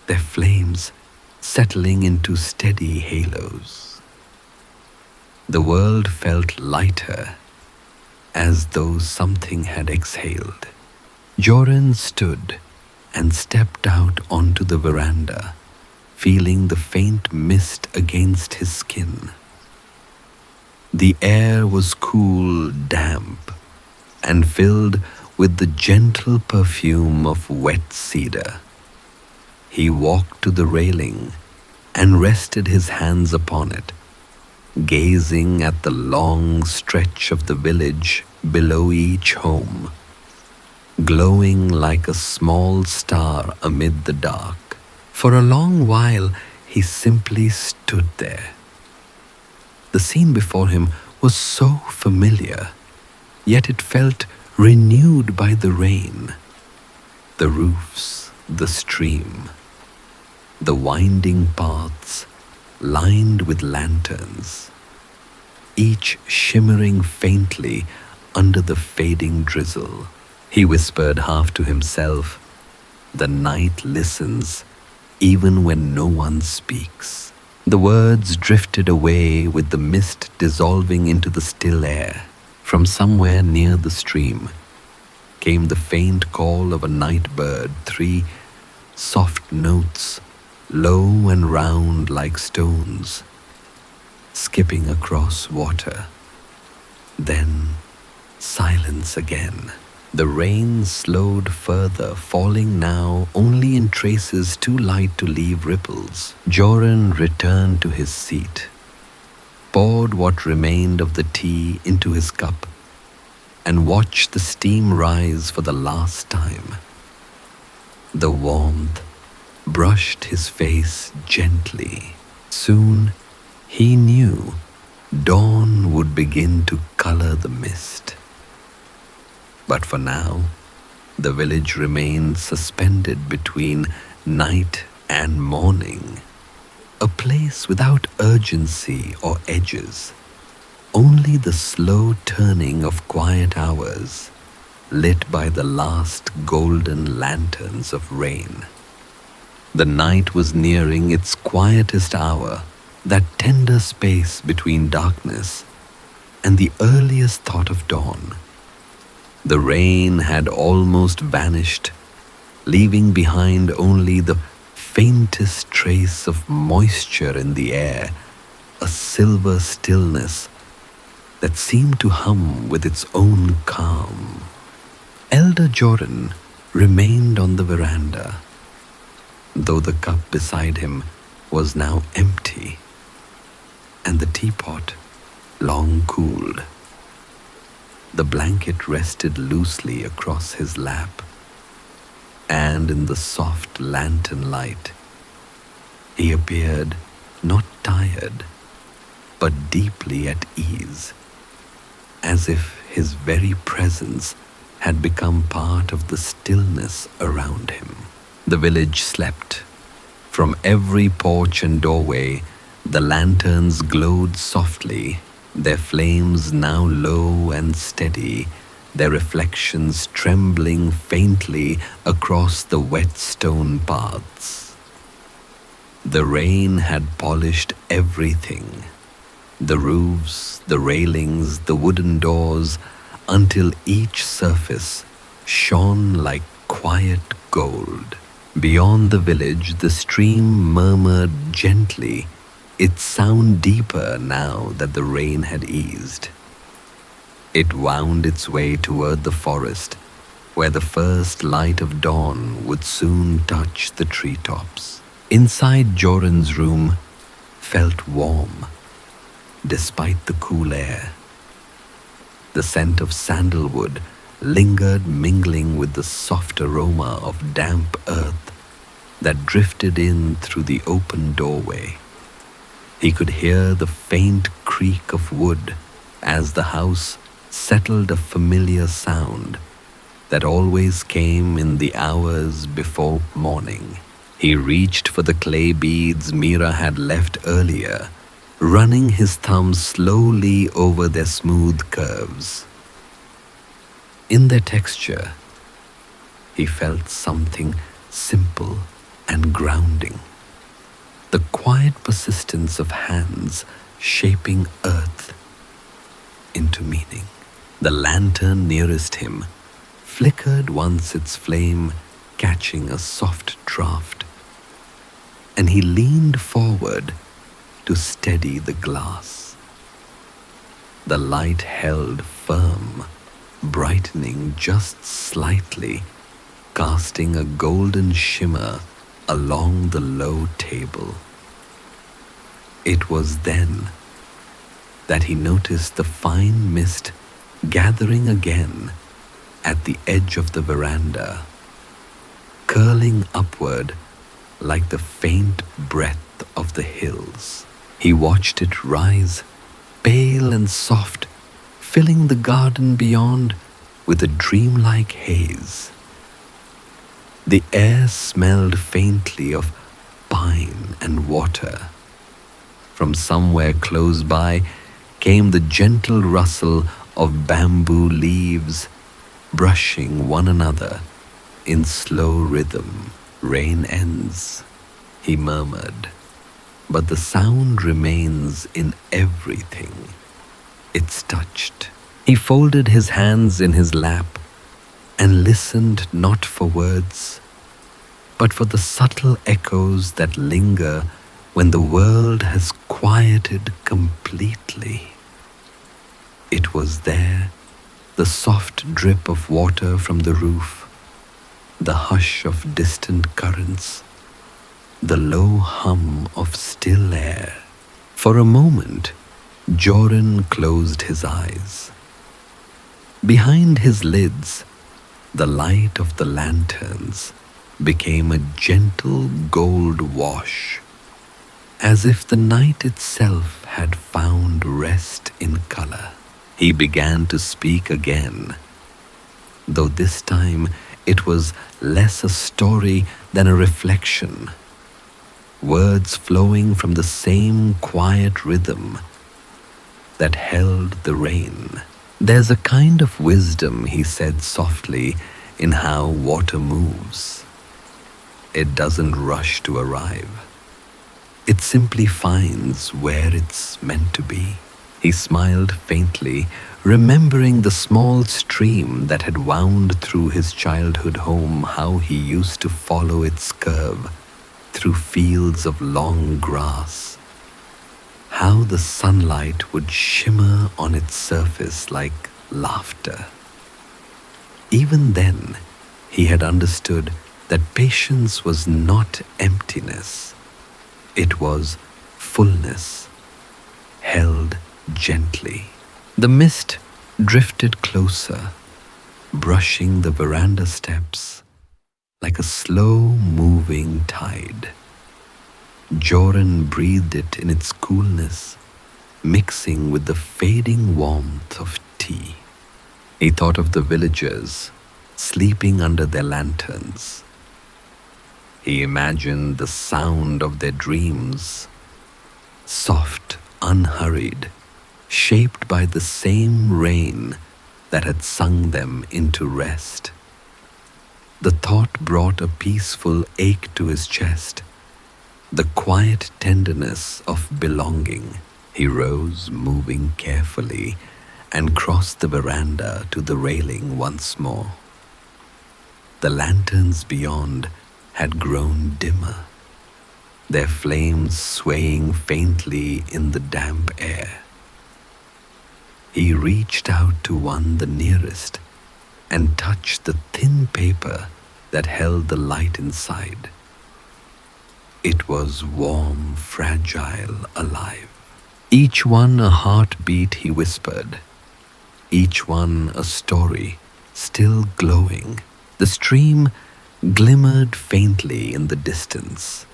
their flames settling into steady halos. The world felt lighter, as though something had exhaled. Joran stood and stepped out onto the veranda, feeling the faint mist against his skin. The air was cool, damp, and filled with the gentle perfume of wet cedar. He walked to the railing and rested his hands upon it, gazing at the long stretch of the village below each home, glowing like a small star amid the dark. For a long while he simply stood there. The scene before him was so familiar, yet it felt renewed by the rain, the roofs, the stream, the winding paths lined with lanterns, each shimmering faintly under the fading drizzle. He whispered half to himself, "The night listens even when no one speaks." The words drifted away with the mist dissolving into the still air. From somewhere near the stream came the faint call of a night bird, 3 soft notes, low and round like stones, skipping across water. Then silence again. The rain slowed further, falling now only in traces too light to leave ripples. Joran returned to his seat, poured what remained of the tea into his cup, and watched the steam rise for the last time. The warmth brushed his face gently. Soon he knew dawn would begin to color the mist. But for now, the village remained suspended between night and morning, a place without urgency or edges, only the slow turning of quiet hours, lit by the last golden lanterns of rain. The night was nearing its quietest hour, that tender space between darkness and the earliest thought of dawn. The rain had almost vanished, leaving behind only the faintest trace of moisture in the air, a silver stillness that seemed to hum with its own calm. Elder Joran remained on the veranda, though the cup beside him was now empty, and the teapot long cooled. The blanket rested loosely across his lap, and in the soft lantern light, he appeared not tired, but deeply at ease, as if his very presence had become part of the stillness around him. The village slept. From every porch and doorway, the lanterns glowed softly, their flames now low and steady, their reflections trembling faintly across the wet stone paths. The rain had polished everything, the roofs, the railings, the wooden doors, until each surface shone like quiet gold. Beyond the village, the stream murmured gently, its sound deeper now that the rain had eased. It wound its way toward the forest, where the first light of dawn would soon touch the treetops. Inside Joran's room felt warm, despite the cool air. The scent of sandalwood lingered, mingling with the soft aroma of damp earth that drifted in through the open doorway. He could hear the faint creak of wood as the house settled, a familiar sound that always came in the hours before morning. He reached for the clay beads Mira had left earlier, running his thumb slowly over their smooth curves. In their texture, he felt something simple and grounding. The quiet persistence of hands shaping earth into meaning. The lantern nearest him flickered once, its flame catching a soft draft, and he leaned forward to steady the glass. The light held firm, brightening just slightly, casting a golden shimmer along the low table. It was then that he noticed the fine mist gathering again at the edge of the veranda, curling upward like the faint breath of the hills. He watched it rise, pale and soft, filling the garden beyond with a dreamlike haze. The air smelled faintly of pine and water. From somewhere close by came the gentle rustle of bamboo leaves brushing one another in slow rhythm. "Rain ends," he murmured, "but the sound remains in everything it's touched." He folded his hands in his lap and listened not for words, but for the subtle echoes that linger when the world has quieted completely. It was there, the soft drip of water from the roof, the hush of distant currents, the low hum of still air. For a moment, Joran closed his eyes. Behind his lids, the light of the lanterns became a gentle gold wash, as if the night itself had found rest in color. He began to speak again, though this time it was less a story than a reflection, words flowing from the same quiet rhythm that held the rain. "There's a kind of wisdom," he said softly, "in how water moves. It doesn't rush to arrive. It simply finds where it's meant to be." He smiled faintly, remembering the small stream that had wound through his childhood home, how he used to follow its curve through fields of long grass, how the sunlight would shimmer on its surface like laughter. Even then, he had understood that patience was not emptiness. It was fullness, held gently. The mist drifted closer, brushing the veranda steps like a slow-moving tide. Joran breathed it in its coolness, mixing with the fading warmth of tea. He thought of the villagers sleeping under their lanterns. He imagined the sound of their dreams, soft, unhurried, shaped by the same rain that had sung them into rest. The thought brought a peaceful ache to his chest, the quiet tenderness of belonging. He rose, moving carefully, and crossed the veranda to the railing once more. The lanterns beyond had grown dimmer, their flames swaying faintly in the damp air. He reached out to one the nearest and touched the thin paper that held the light inside. It was warm, fragile, alive. "Each one a heartbeat," he whispered. "Each one a story, still glowing." The stream glimmered faintly in the distance.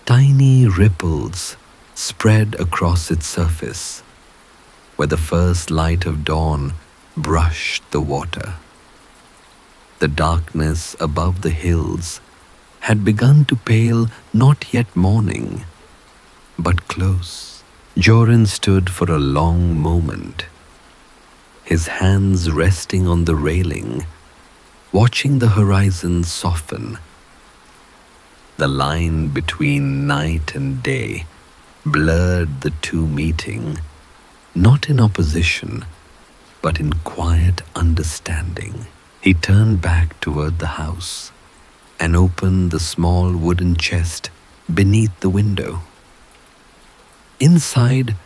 Tiny ripples spread across its surface, where the first light of dawn brushed the water. The darkness above the hills had begun to pale, not yet morning, but close. Joran stood for a long moment, his hands resting on the railing, watching the horizon soften. The line between night and day blurred the two meeting, not in opposition, but in quiet understanding. He turned back toward the house and opened the small wooden chest beneath the window. Inside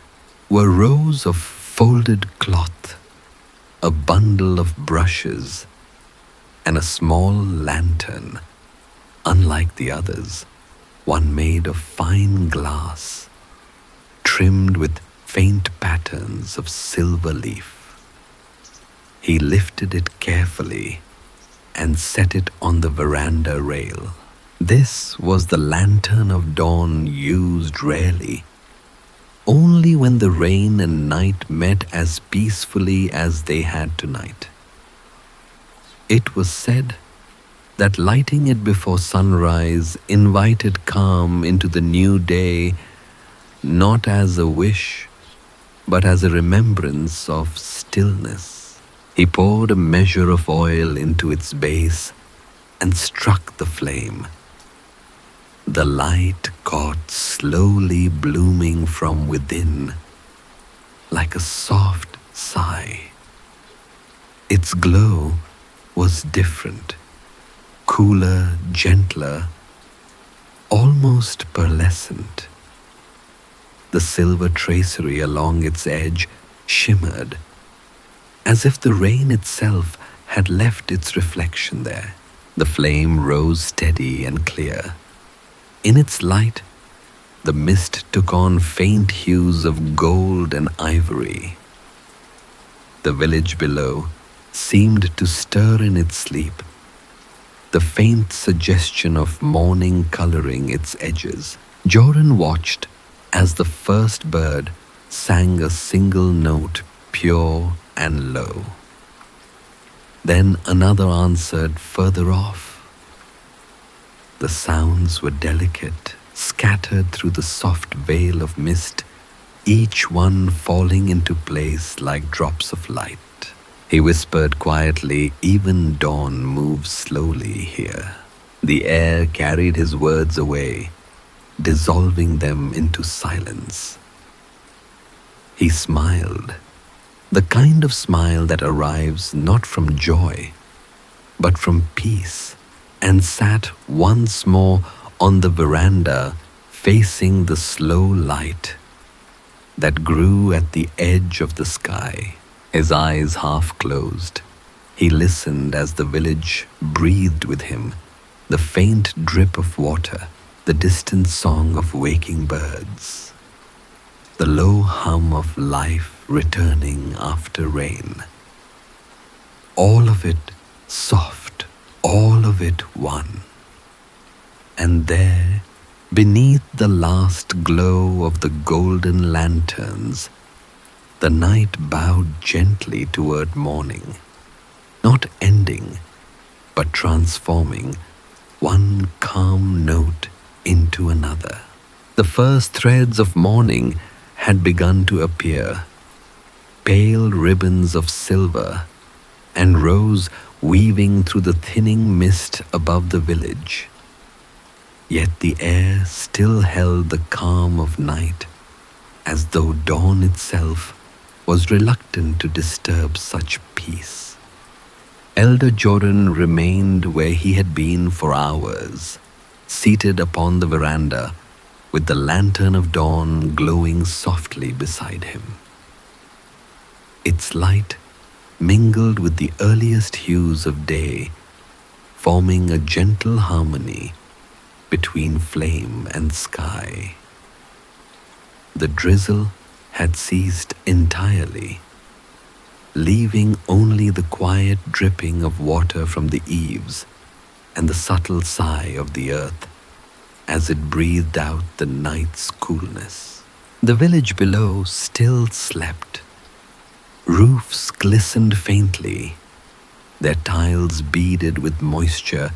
were rows of folded cloth, a bundle of brushes, and a small lantern, unlike the others, one made of fine glass, trimmed with faint patterns of silver leaf. He lifted it carefully and set it on the veranda rail. This was the lantern of dawn used rarely, only when the rain and night met as peacefully as they had tonight. It was said that lighting it before sunrise invited calm into the new day, not as a wish, but as a remembrance of stillness. He poured a measure of oil into its base and struck the flame. The light caught slowly blooming from within, like a soft sigh. Its glow was different, cooler, gentler, almost pearlescent. The silver tracery along its edge shimmered, as if the rain itself had left its reflection there. The flame rose steady and clear. In its light, the mist took on faint hues of gold and ivory. The village below seemed to stir in its sleep, the faint suggestion of morning coloring its edges. Joran watched as the first bird sang a single note, pure and low. Then another answered further off. The sounds were delicate, scattered through the soft veil of mist, each one falling into place like drops of light. He whispered quietly, "Even dawn moves slowly here." The air carried his words away, dissolving them into silence. He smiled, the kind of smile that arrives not from joy, but from peace, and sat once more on the veranda facing the slow light that grew at the edge of the sky. His eyes half closed, he listened as the village breathed with him, the faint drip of water, the distant song of waking birds, the low hum of life returning after rain. All of it soft, all of it one. And there, beneath the last glow of the golden lanterns, the night bowed gently toward morning, not ending, but transforming one calm note into another. The first threads of morning had begun to appear, pale ribbons of silver and rose weaving through the thinning mist above the village. Yet the air still held the calm of night, as though dawn itself was reluctant to disturb such peace. Elder Joran remained where he had been for hours, seated upon the veranda, with the lantern of dawn glowing softly beside him. Its light mingled with the earliest hues of day, forming a gentle harmony between flame and sky. The drizzle had ceased entirely, leaving only the quiet dripping of water from the eaves and the subtle sigh of the earth as it breathed out the night's coolness. The village below still slept. Roofs glistened faintly, their tiles beaded with moisture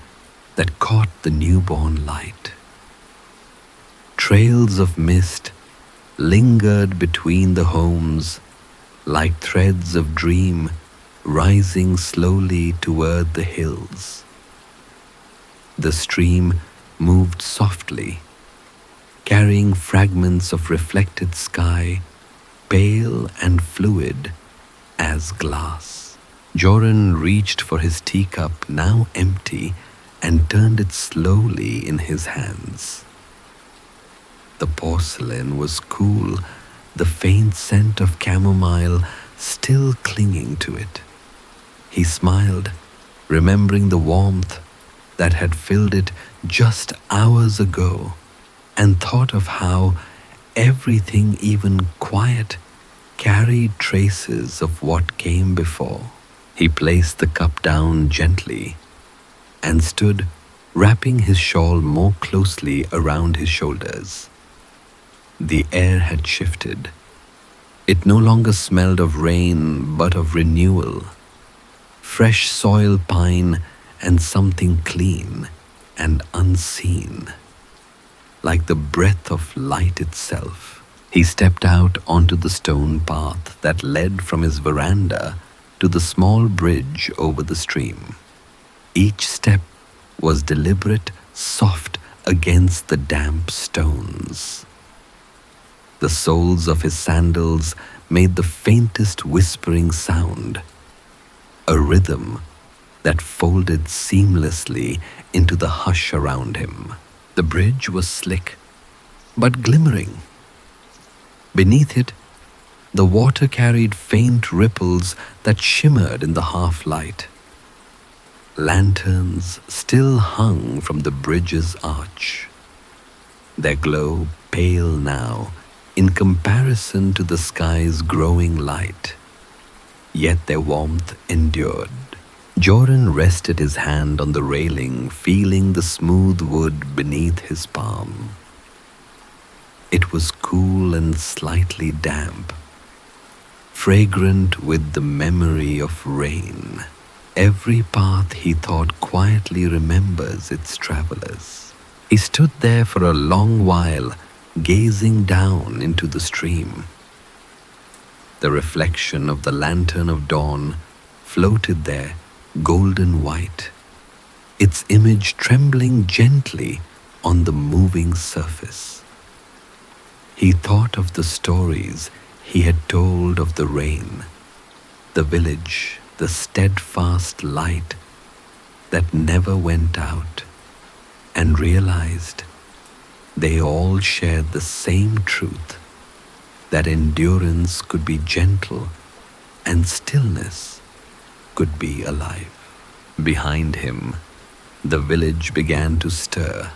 that caught the newborn light. Trails of mist lingered between the homes like threads of dream rising slowly toward the hills. The stream moved softly, carrying fragments of reflected sky, pale and fluid as glass. Joran reached for his teacup, now empty, and turned it slowly in his hands. The porcelain was cool, the faint scent of chamomile still clinging to it. He smiled, remembering the warmth that had filled it just hours ago, and thought of how everything, even quiet, carried traces of what came before. He placed the cup down gently and stood wrapping his shawl more closely around his shoulders. The air had shifted. It no longer smelled of rain but of renewal, fresh soil, pine, and something clean and unseen, like the breath of light itself. He stepped out onto the stone path that led from his veranda to the small bridge over the stream. Each step was deliberate, soft against the damp stones. The soles of his sandals made the faintest whispering sound, a rhythm that folded seamlessly into the hush around him. The bridge was slick, but glimmering. Beneath it, the water carried faint ripples that shimmered in the half-light. Lanterns still hung from the bridge's arch, their glow pale now in comparison to the sky's growing light, yet their warmth endured. Joran rested his hand on the railing, feeling the smooth wood beneath his palm. It was cool and slightly damp, fragrant with the memory of rain. Every path, he thought, quietly remembers its travelers. He stood there for a long while, gazing down into the stream. The reflection of the lantern of dawn floated there, golden white, its image trembling gently on the moving surface. He thought of the stories he had told of the rain, the village, the steadfast light that never went out, and realized they all shared the same truth, that endurance could be gentle and stillness could be alive. Behind him, the village began to stir.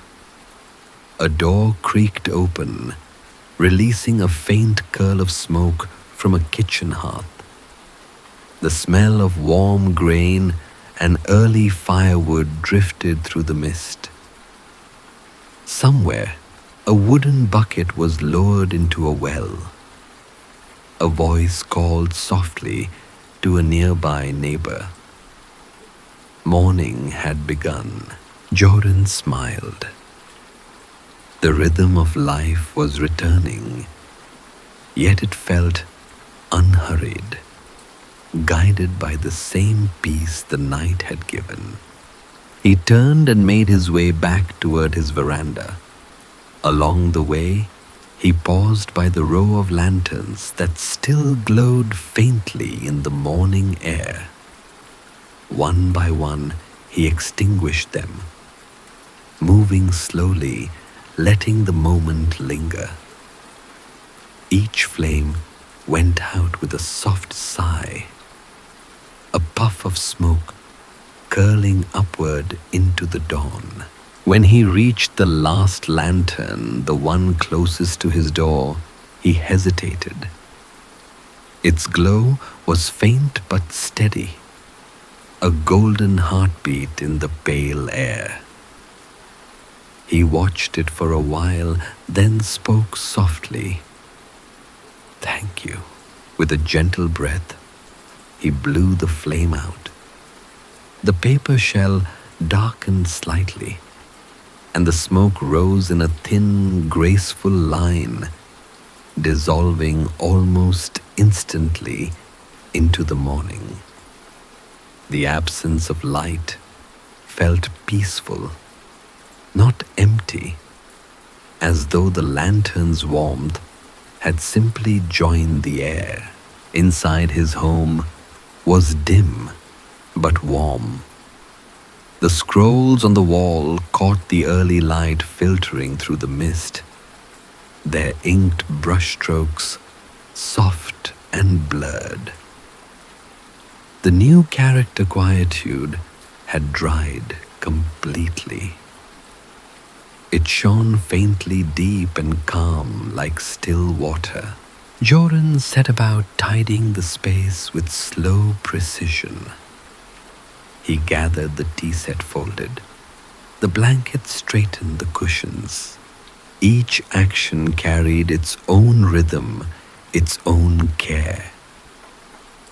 A door creaked open, releasing a faint curl of smoke from a kitchen hearth. The smell of warm grain and early firewood drifted through the mist. Somewhere, a wooden bucket was lowered into a well. A voice called softly to a nearby neighbor. Morning had begun. Joran smiled. The rhythm of life was returning, yet it felt unhurried, guided by the same peace the night had given. He turned and made his way back toward his veranda. Along the way, he paused by the row of lanterns that still glowed faintly in the morning air. One by one, he extinguished them, moving slowly, letting the moment linger. Each flame went out with a soft sigh, a puff of smoke curling upward into the dawn. When he reached the last lantern, the one closest to his door, he hesitated. Its glow was faint but steady, a golden heartbeat in the pale air. He watched it for a while, then spoke softly. "Thank you." With a gentle breath, he blew the flame out. The paper shell darkened slightly, and the smoke rose in a thin, graceful line, dissolving almost instantly into the morning. The absence of light felt peaceful, not empty, as though the lantern's warmth had simply joined the air. Inside his home was dim but warm. The scrolls on the wall caught the early light filtering through the mist, their inked brushstrokes soft and blurred. The new character quietude had dried completely. It shone faintly deep and calm like still water. Joran set about tidying the space with slow precision. He gathered the tea set folded, the blanket straightened the cushions. Each action carried its own rhythm, its own care.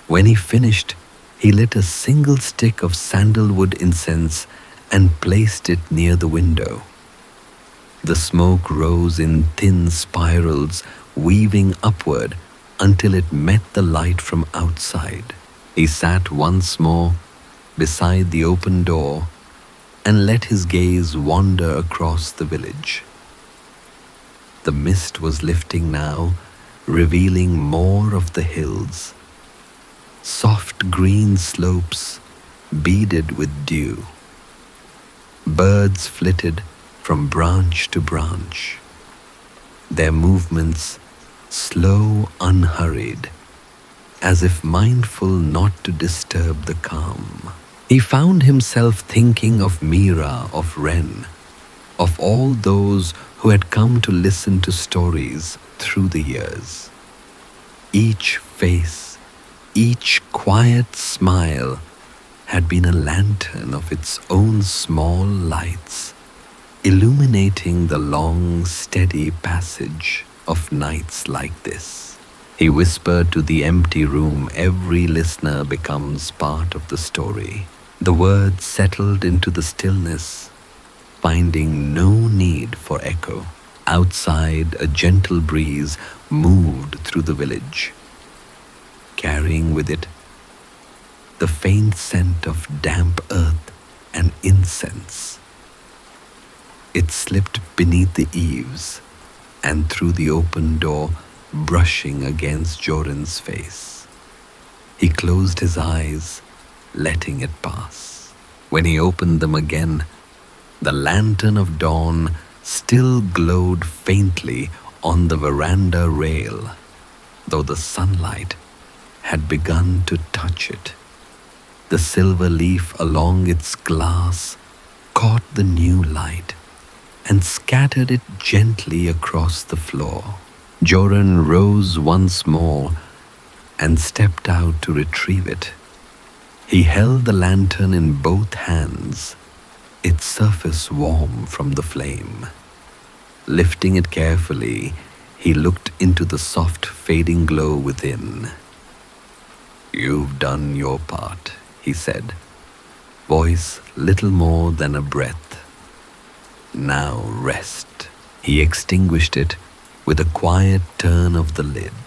When he finished, he lit a single stick of sandalwood incense and placed it near the window. The smoke rose in thin spirals, weaving upward until it met the light from outside. He sat once more beside the open door and let his gaze wander across the village. The mist was lifting now, revealing more of the hills. Soft green slopes beaded with dew. Birds flitted from branch to branch, their movements slow, unhurried, as if mindful not to disturb the calm. He found himself thinking of Mira, of Wren, of all those who had come to listen to stories through the years. Each face, each quiet smile had been a lantern of its own small lights, illuminating the long, steady passage of nights like this. He whispered to the empty room, every listener becomes part of the story. The words settled into the stillness, finding no need for echo. Outside, a gentle breeze moved through the village, carrying with it the faint scent of damp earth and incense. It slipped beneath the eaves and through the open door, brushing against Joran's face. He closed his eyes, letting it pass. When he opened them again, the lantern of dawn still glowed faintly on the veranda rail, though the sunlight had begun to touch it. The silver leaf along its glass caught the new light and scattered it gently across the floor. Joran rose once more and stepped out to retrieve it. He held the lantern in both hands, its surface warm from the flame. Lifting it carefully, he looked into the soft, fading glow within. "You've done your part," he said, voice little more than a breath. "Now rest." He extinguished it with a quiet turn of the lid.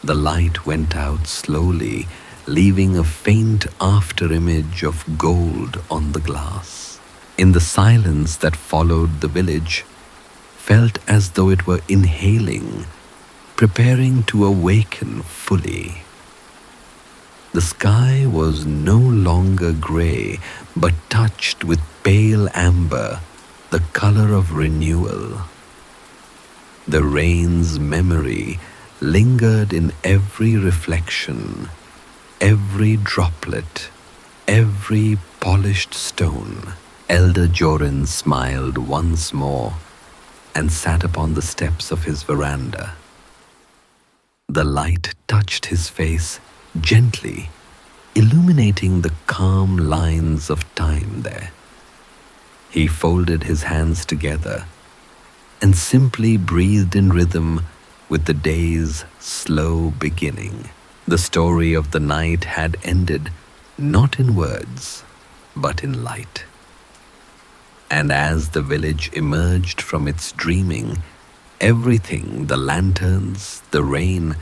The light went out slowly, leaving a faint after-image of gold on the glass. In the silence that followed, the village felt as though it were inhaling, preparing to awaken fully. The sky was no longer grey, but touched with pale amber, the color of renewal. The rain's memory lingered in every reflection, every droplet, every polished stone. Elder Joran smiled once more and sat upon the steps of his veranda. The light touched his face gently, illuminating the calm lines of time there. He folded his hands together and simply breathed in rhythm with the day's slow beginning. The story of the night had ended, not in words, but in light. And as the village emerged from its dreaming, everything, the lanterns, the rain,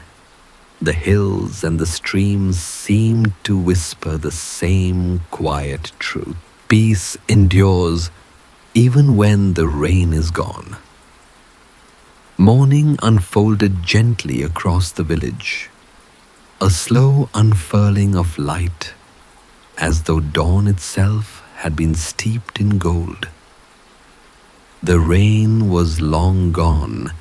the hills, and the streams seemed to whisper the same quiet truth. Peace endures even when the rain is gone. Morning unfolded gently across the village, a slow unfurling of light, as though dawn itself had been steeped in gold. The rain was long gone,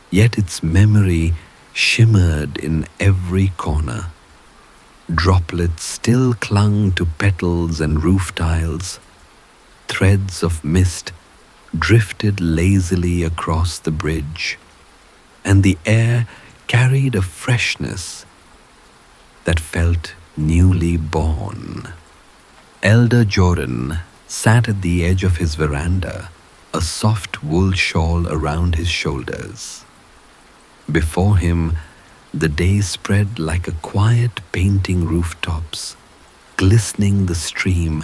yet its memory shimmered in every corner. Droplets still clung to petals and roof tiles. Threads of mist drifted lazily across the bridge, and the air carried a freshness that felt newly born. Elder Jordan sat at the edge of his veranda, a soft wool shawl around his shoulders. Before him, the day spread like a quiet painting rooftops, glistening the stream,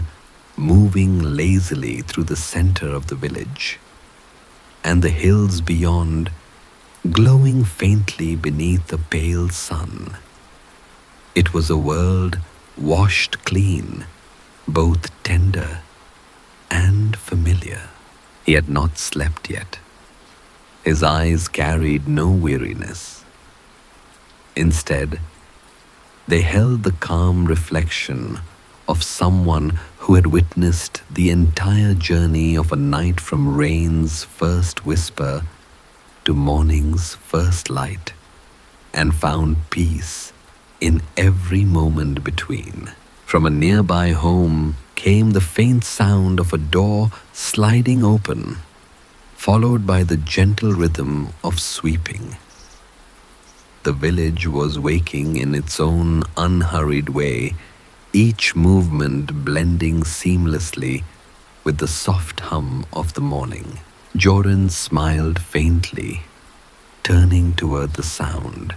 moving lazily through the center of the village, and the hills beyond, glowing faintly beneath a pale sun. It was a world washed clean, both tender and familiar. He had not slept yet. His eyes carried no weariness. Instead, they held the calm reflection of someone who had witnessed the entire journey of a night from rain's first whisper to morning's first light, and found peace in every moment between. From a nearby home came the faint sound of a door sliding open, followed by the gentle rhythm of sweeping. The village was waking in its own unhurried way, each movement blending seamlessly with the soft hum of the morning. Jordan smiled faintly, turning toward the sound.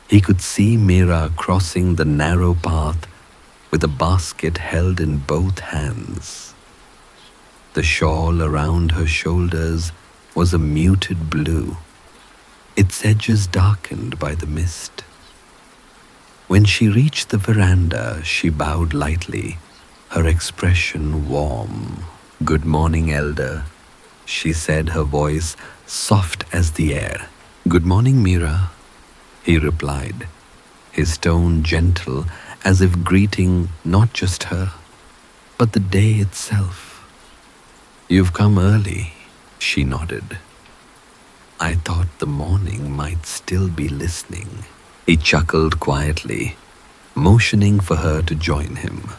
He could see Mira crossing the narrow path with a basket held in both hands. The shawl around her shoulders was a muted blue, its edges darkened by the mist. When she reached the veranda, she bowed lightly, her expression warm. "Good morning, Elder," she said, her voice soft as the air. "Good morning, Mira," he replied, his tone gentle, as if greeting not just her, but the day itself. "You've come early," she nodded. "I thought the morning might still be listening." He chuckled quietly, motioning for her to join him.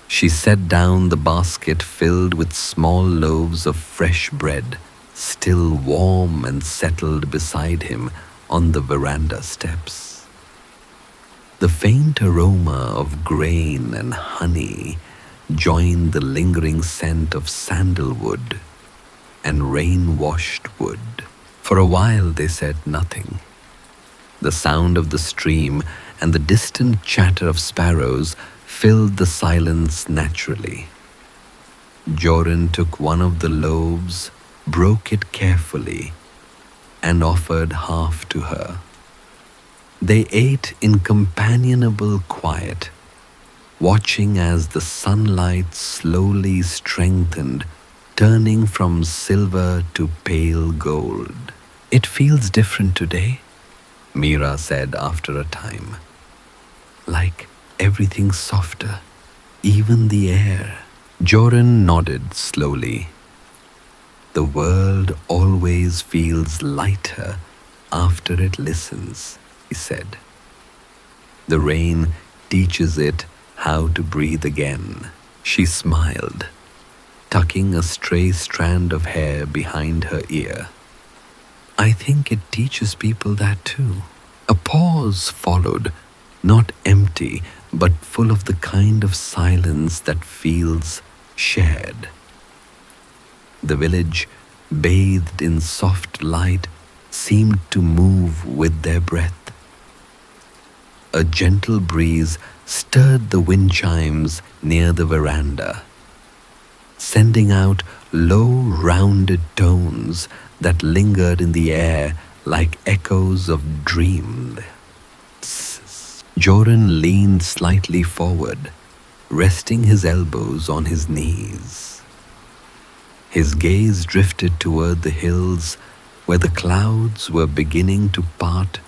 She set down the basket filled with small loaves of fresh bread, still warm and settled beside him on the veranda steps. The faint aroma of grain and honey joined the lingering scent of sandalwood and rain-washed wood. For a while they said nothing. The sound of the stream and the distant chatter of sparrows filled the silence naturally. Jordan took one of the loaves, broke it carefully, and offered half to her. They ate in companionable quiet, watching as the sunlight slowly strengthened, turning from silver to pale gold. "It feels different today," Mira said after a time. "Like everything's softer, even the air." Jordan nodded slowly. "The world always feels lighter after it listens," he said. "The rain teaches it how to breathe again." She smiled, tucking a stray strand of hair behind her ear. "I think it teaches people that too." A pause followed, not empty, but full of the kind of silence that feels shared. The village, bathed in soft light, seemed to move with their breath. A gentle breeze stirred the wind chimes near the veranda, sending out low, rounded tones that lingered in the air like echoes of dream. Joran leaned slightly forward, resting his elbows on his knees. His gaze drifted toward the hills where the clouds were beginning to part,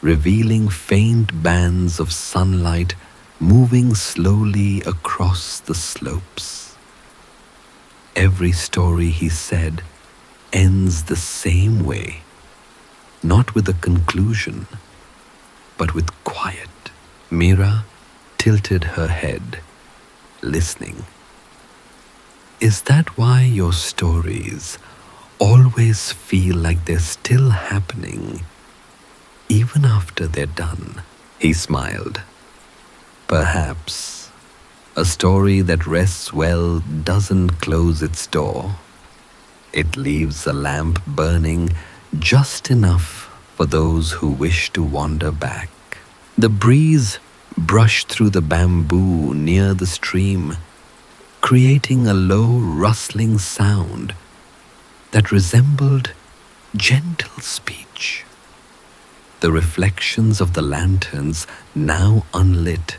revealing faint bands of sunlight moving slowly across the slopes. Every story, he said, ends the same way, not with a conclusion, but with quiet. Mira tilted her head, listening. Is that why your stories always feel like they're still happening, even after they're done? He smiled. Perhaps. A story that rests well doesn't close its door. It leaves a lamp burning just enough for those who wish to wander back. The breeze brushed through the bamboo near the stream, creating a low rustling sound that resembled gentle speech. The reflections of the lanterns, now unlit,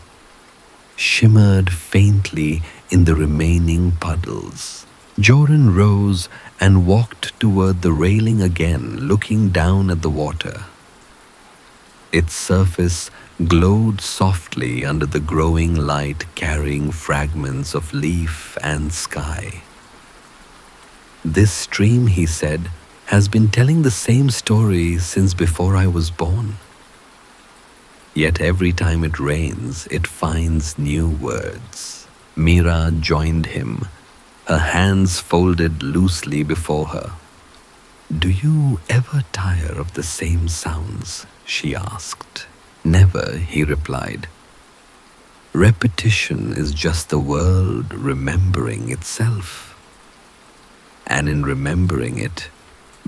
shimmered faintly in the remaining puddles. Joran rose and walked toward the railing again, looking down at the water. Its surface glowed softly under the growing light, carrying fragments of leaf and sky. This stream, he said, has been telling the same story since before I was born. Yet every time it rains, it finds new words. Mira joined him, her hands folded loosely before her. Do you ever tire of the same sounds? She asked. Never, he replied. Repetition is just the world remembering itself. And in remembering it,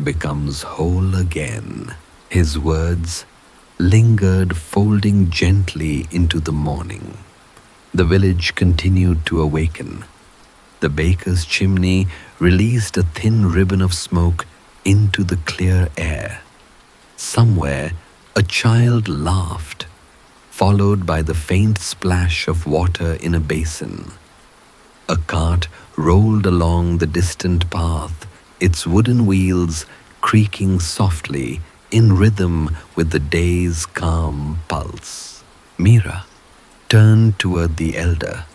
becomes whole again. His words lingered, folding gently into the morning. The village continued to awaken. The baker's chimney released a thin ribbon of smoke into the clear air. Somewhere, a child laughed, followed by the faint splash of water in a basin. A cart rolled along the distant path, its wooden wheels creaking softly in rhythm with the day's calm pulse. Mira turned toward the elder,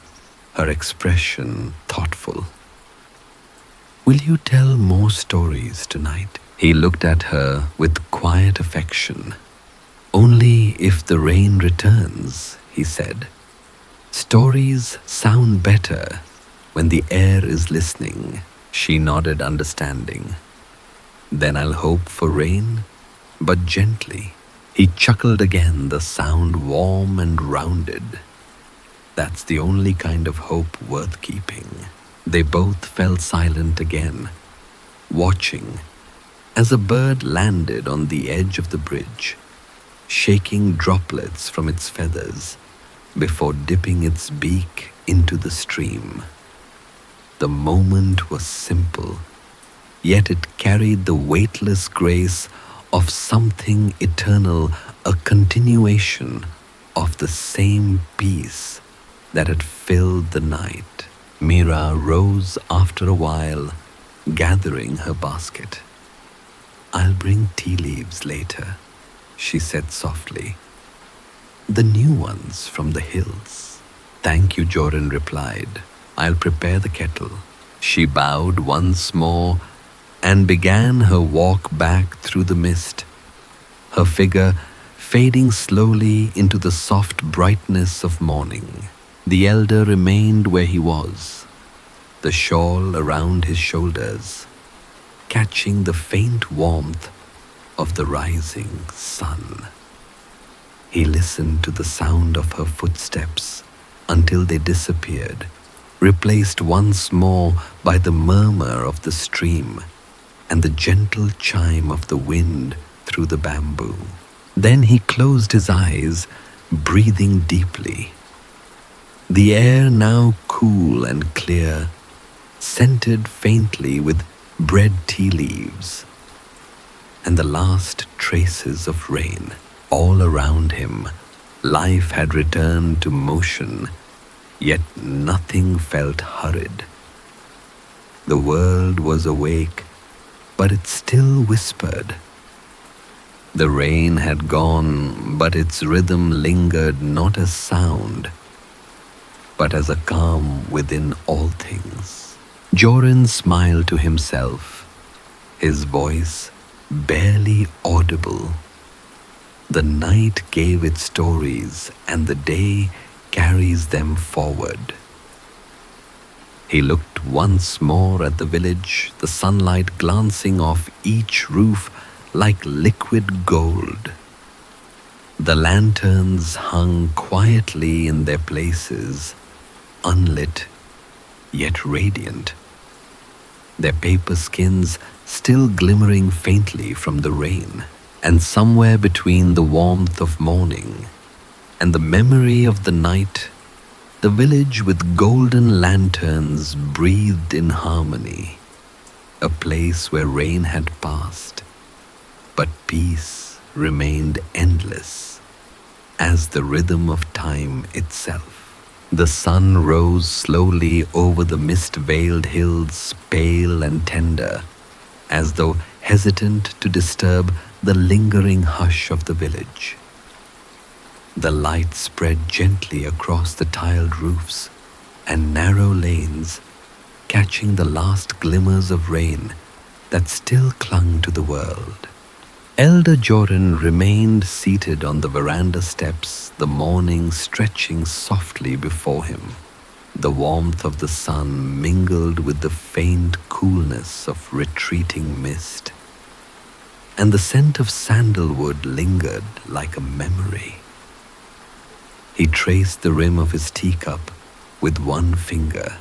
her expression thoughtful. Will you tell more stories tonight? He looked at her with quiet affection. Only if the rain returns, he said. Stories sound better when the air is listening. She nodded, understanding. Then I'll hope for rain, but gently. He chuckled again, the sound warm and rounded. That's the only kind of hope worth keeping. They both fell silent again, watching as a bird landed on the edge of the bridge, shaking droplets from its feathers before dipping its beak into the stream. The moment was simple, yet it carried the weightless grace of something eternal, a continuation of the same peace that had filled the night. Mira rose after a while, gathering her basket. I'll bring tea leaves later, she said softly. The new ones from the hills. Thank you, Joran replied. I'll prepare the kettle. She bowed once more and began her walk back through the mist, her figure fading slowly into the soft brightness of morning. The elder remained where he was, the shawl around his shoulders, catching the faint warmth of the rising sun. He listened to the sound of her footsteps until they disappeared, replaced once more by the murmur of the stream and the gentle chime of the wind through the bamboo. Then he closed his eyes, breathing deeply. The air now cool and clear, scented faintly with bread tea leaves, and the last traces of rain. All around him, life had returned to motion, yet nothing felt hurried. The world was awake, but it still whispered. The rain had gone, but its rhythm lingered not as sound, but as a calm within all things. Joran smiled to himself, his voice barely audible. The night gave its stories, and the day carries them forward. He looked once more at the village, the sunlight glancing off each roof like liquid gold. The lanterns hung quietly in their places, unlit yet radiant, their paper skins still glimmering faintly from the rain. And somewhere between the warmth of morning and the memory of the night, the village with golden lanterns breathed in harmony, a place where rain had passed, but peace remained endless as the rhythm of time itself. The sun rose slowly over the mist-veiled hills, pale and tender, as though hesitant to disturb the lingering hush of the village. The light spread gently across the tiled roofs and narrow lanes, catching the last glimmers of rain that still clung to the world. Elder Joran remained seated on the veranda steps, the morning stretching softly before him. The warmth of the sun mingled with the faint coolness of retreating mist, and the scent of sandalwood lingered like a memory. He traced the rim of his teacup with one finger.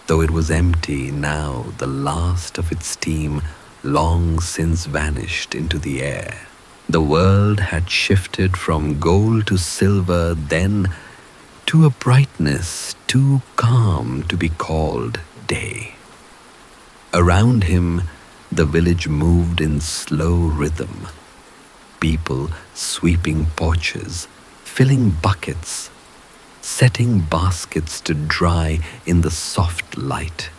Though it was empty now, the last of its steam long since vanished into the air. The world had shifted from gold to silver, then to a brightness too calm to be called day. Around him, the village moved in slow rhythm. People sweeping porches, filling buckets, setting baskets to dry in the soft light.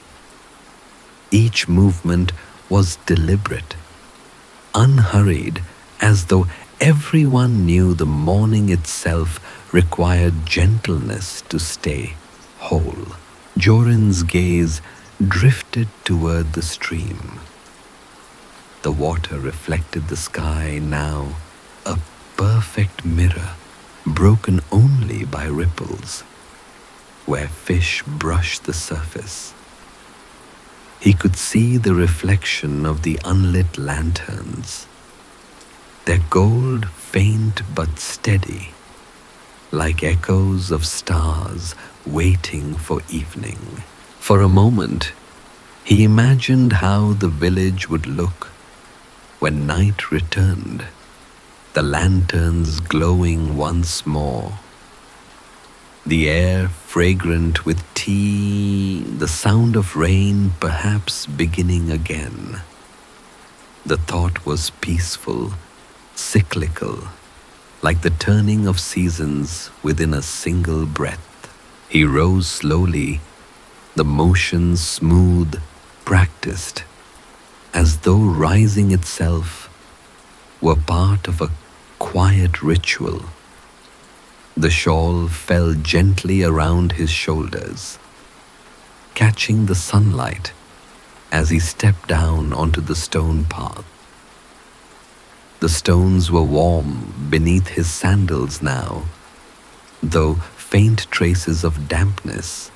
Each movement was deliberate, unhurried, as though everyone knew the morning itself required gentleness to stay whole. Joran's gaze drifted toward the stream. The water reflected the sky now, a perfect mirror, broken only by ripples, where fish brushed the surface. He could see the reflection of the unlit lanterns, their gold faint but steady, like echoes of stars waiting for evening. For a moment, he imagined how the village would look when night returned, the lanterns glowing once more, the air fragrant with tea, the sound of rain perhaps beginning again. The thought was peaceful, cyclical, like the turning of seasons within a single breath. He rose slowly, the motion smooth, practiced, as though rising itself were part of a quiet ritual. The shawl fell gently around his shoulders, catching the sunlight as he stepped down onto the stone path. The stones were warm beneath his sandals now, though faint traces of dampness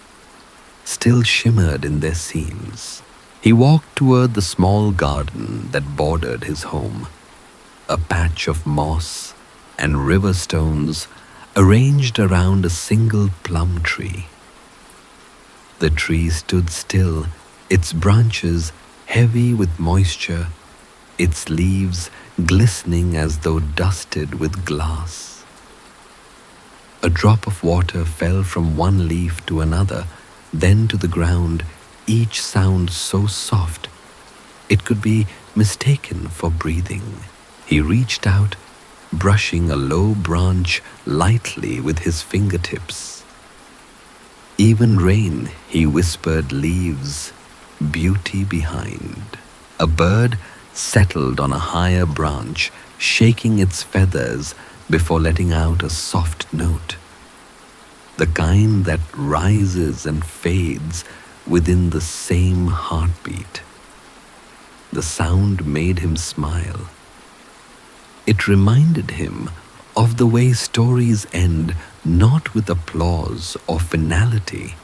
still shimmered in their seams. He walked toward the small garden that bordered his home, a patch of moss and river stones arranged around a single plum tree. The tree stood still, its branches heavy with moisture, its leaves glistening as though dusted with glass. A drop of water fell from one leaf to another, then to the ground, each sound so soft it could be mistaken for breathing. He reached out, brushing a low branch lightly with his fingertips. Even rain, he whispered, leaves beauty behind. A bird settled on a higher branch, shaking its feathers before letting out a soft note, the kind that rises and fades within the same heartbeat. The sound made him smile. It reminded him of the way stories end, not with applause or finality,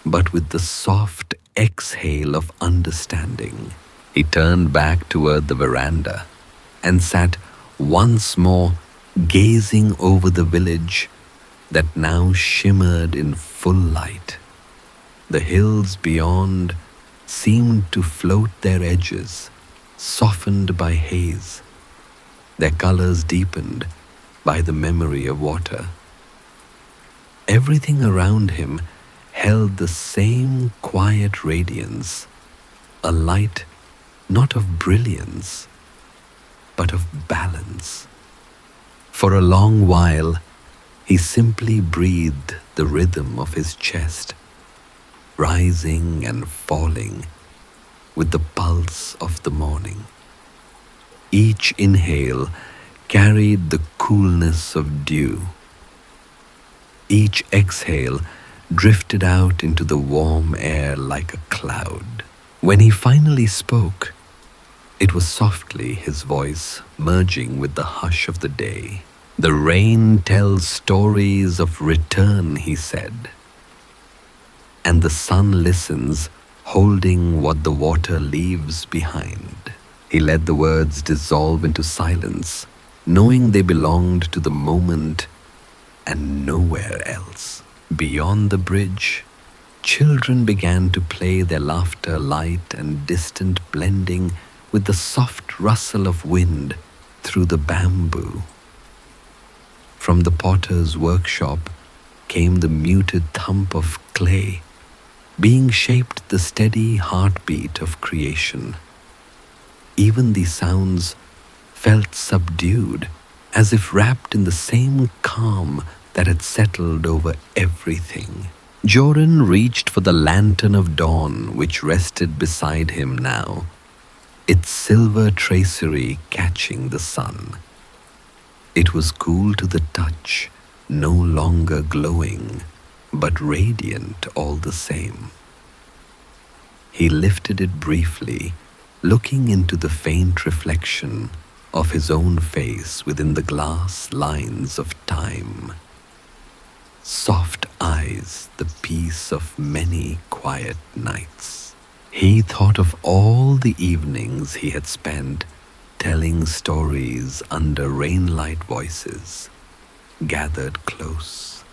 but with the soft exhale of understanding. He turned back toward the veranda and sat once more gazing over the village that now shimmered in full light. The hills beyond seemed to float their edges, softened by haze, their colors deepened by the memory of water. Everything around him held the same quiet radiance, a light not of brilliance, but of balance. For a long while, he simply breathed the rhythm of his chest, rising and falling with the pulse of the morning. Each inhale carried the coolness of dew. Each exhale drifted out into the warm air like a cloud. When he finally spoke, it was softly, his voice merging with the hush of the day. The rain tells stories of return, he said, and the sun listens, holding what the water leaves behind. He let the words dissolve into silence, knowing they belonged to the moment and nowhere else. Beyond the bridge, children began to play, their laughter light and distant, blending with the soft rustle of wind through the bamboo. From the potter's workshop came the muted thump of clay, being shaped the steady heartbeat of creation. Even the sounds felt subdued, as if wrapped in the same calm that had settled over everything. Joran reached for the lantern of dawn which rested beside him now, its silver tracery catching the sun. It was cool to the touch, no longer glowing, but radiant all the same. He lifted it briefly, looking into the faint reflection of his own face within the glass lines of time. Soft eyes, the peace of many quiet nights. He thought of all the evenings he had spent telling stories under rainlight voices, gathered close,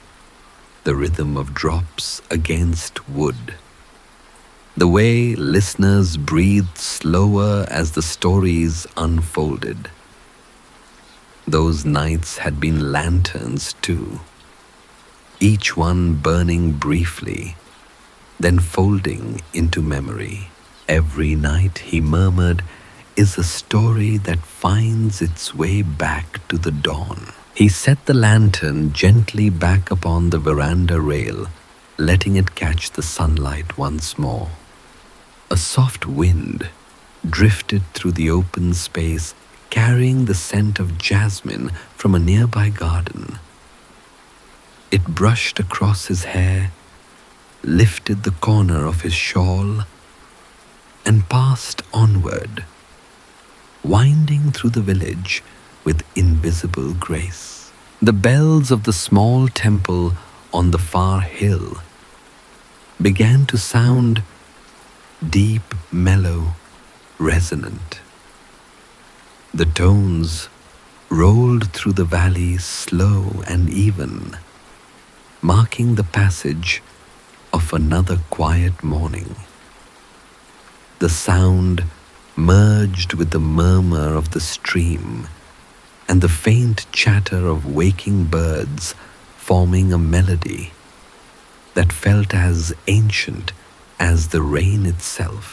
the rhythm of drops against wood, the way listeners breathed slower as the stories unfolded. Those nights had been lanterns too, each one burning briefly, then folding into memory. Every night, he murmured, is a story that finds its way back to the dawn. He set the lantern gently back upon the veranda rail, letting it catch the sunlight once more. A soft wind drifted through the open space, carrying the scent of jasmine from a nearby garden. It brushed across his hair, lifted the corner of his shawl, and passed onward, winding through the village with invisible grace. The bells of the small temple on the far hill began to sound deep, mellow, resonant. The tones rolled through the valley slow and even, marking the passage of another quiet morning. The sound merged with the murmur of the stream and the faint chatter of waking birds forming a melody that felt as ancient as the rain itself.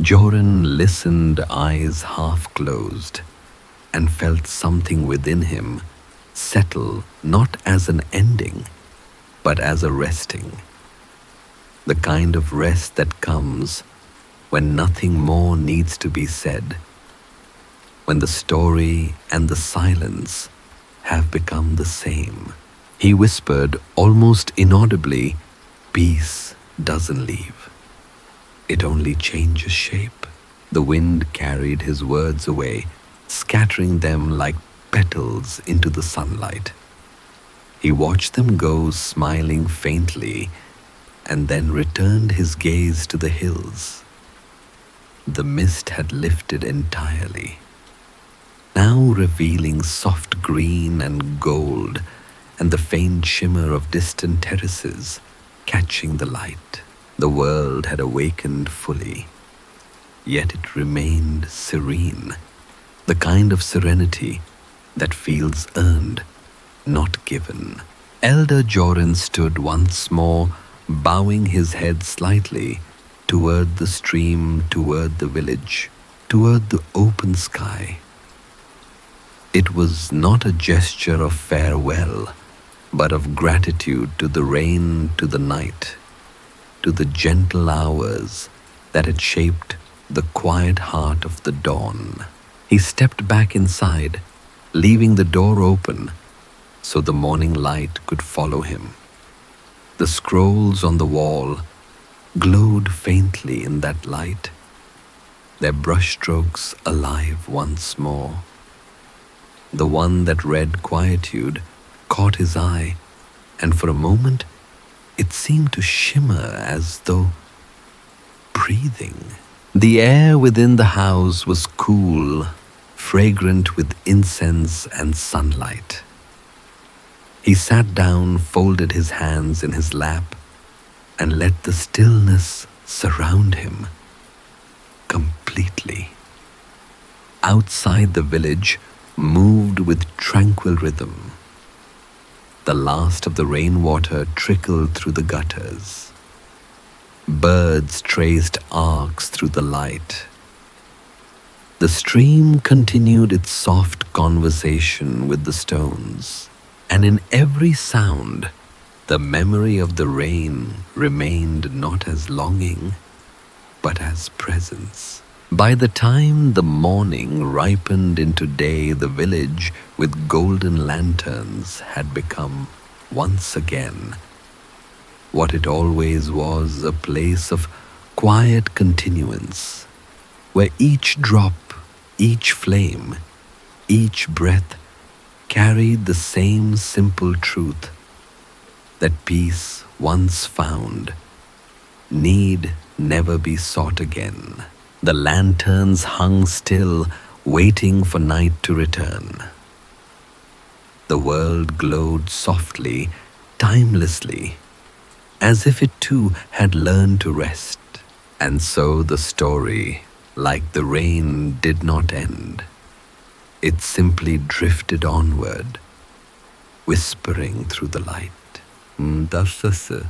Joran listened, eyes half closed, and felt something within him settle not as an ending, but as a resting. The kind of rest that comes when nothing more needs to be said, when the story and the silence have become the same. He whispered almost inaudibly, "Peace doesn't leave. It only changes shape." The wind carried his words away, scattering them like petals into the sunlight. He watched them go, smiling faintly, and then returned his gaze to the hills. The mist had lifted entirely, now revealing soft green and gold and the faint shimmer of distant terraces catching the light. The world had awakened fully, yet it remained serene, the kind of serenity that feels earned, not given. Elder Joran stood once more, bowing his head slightly toward the stream, toward the village, toward the open sky. It was not a gesture of farewell, but of gratitude to the rain, to the night, to the gentle hours that had shaped the quiet heart of the dawn. He stepped back inside, leaving the door open so the morning light could follow him. The scrolls on the wall glowed faintly in that light, their brushstrokes alive once more. The one that read quietude caught his eye, and for a moment it seemed to shimmer as though breathing. The air within the house was cool, fragrant with incense and sunlight. He sat down, folded his hands in his lap, and let the stillness surround him completely. Outside, the village moved with tranquil rhythm. The last of the rainwater trickled through the gutters. Birds traced arcs through the light. The stream continued its soft conversation with the stones, and in every sound, the memory of the rain remained not as longing, but as presence. By the time the morning ripened into day, the village, with golden lanterns, had become, once again, what it always was, a place of quiet continuance, where each drop, each flame, each breath carried the same simple truth, that peace once found need never be sought again. The lanterns hung still, waiting for night to return. The world glowed softly, timelessly, as if it too had learned to rest. And so the story, like the rain, did not end. It simply drifted onward, whispering through the light. Das ist es.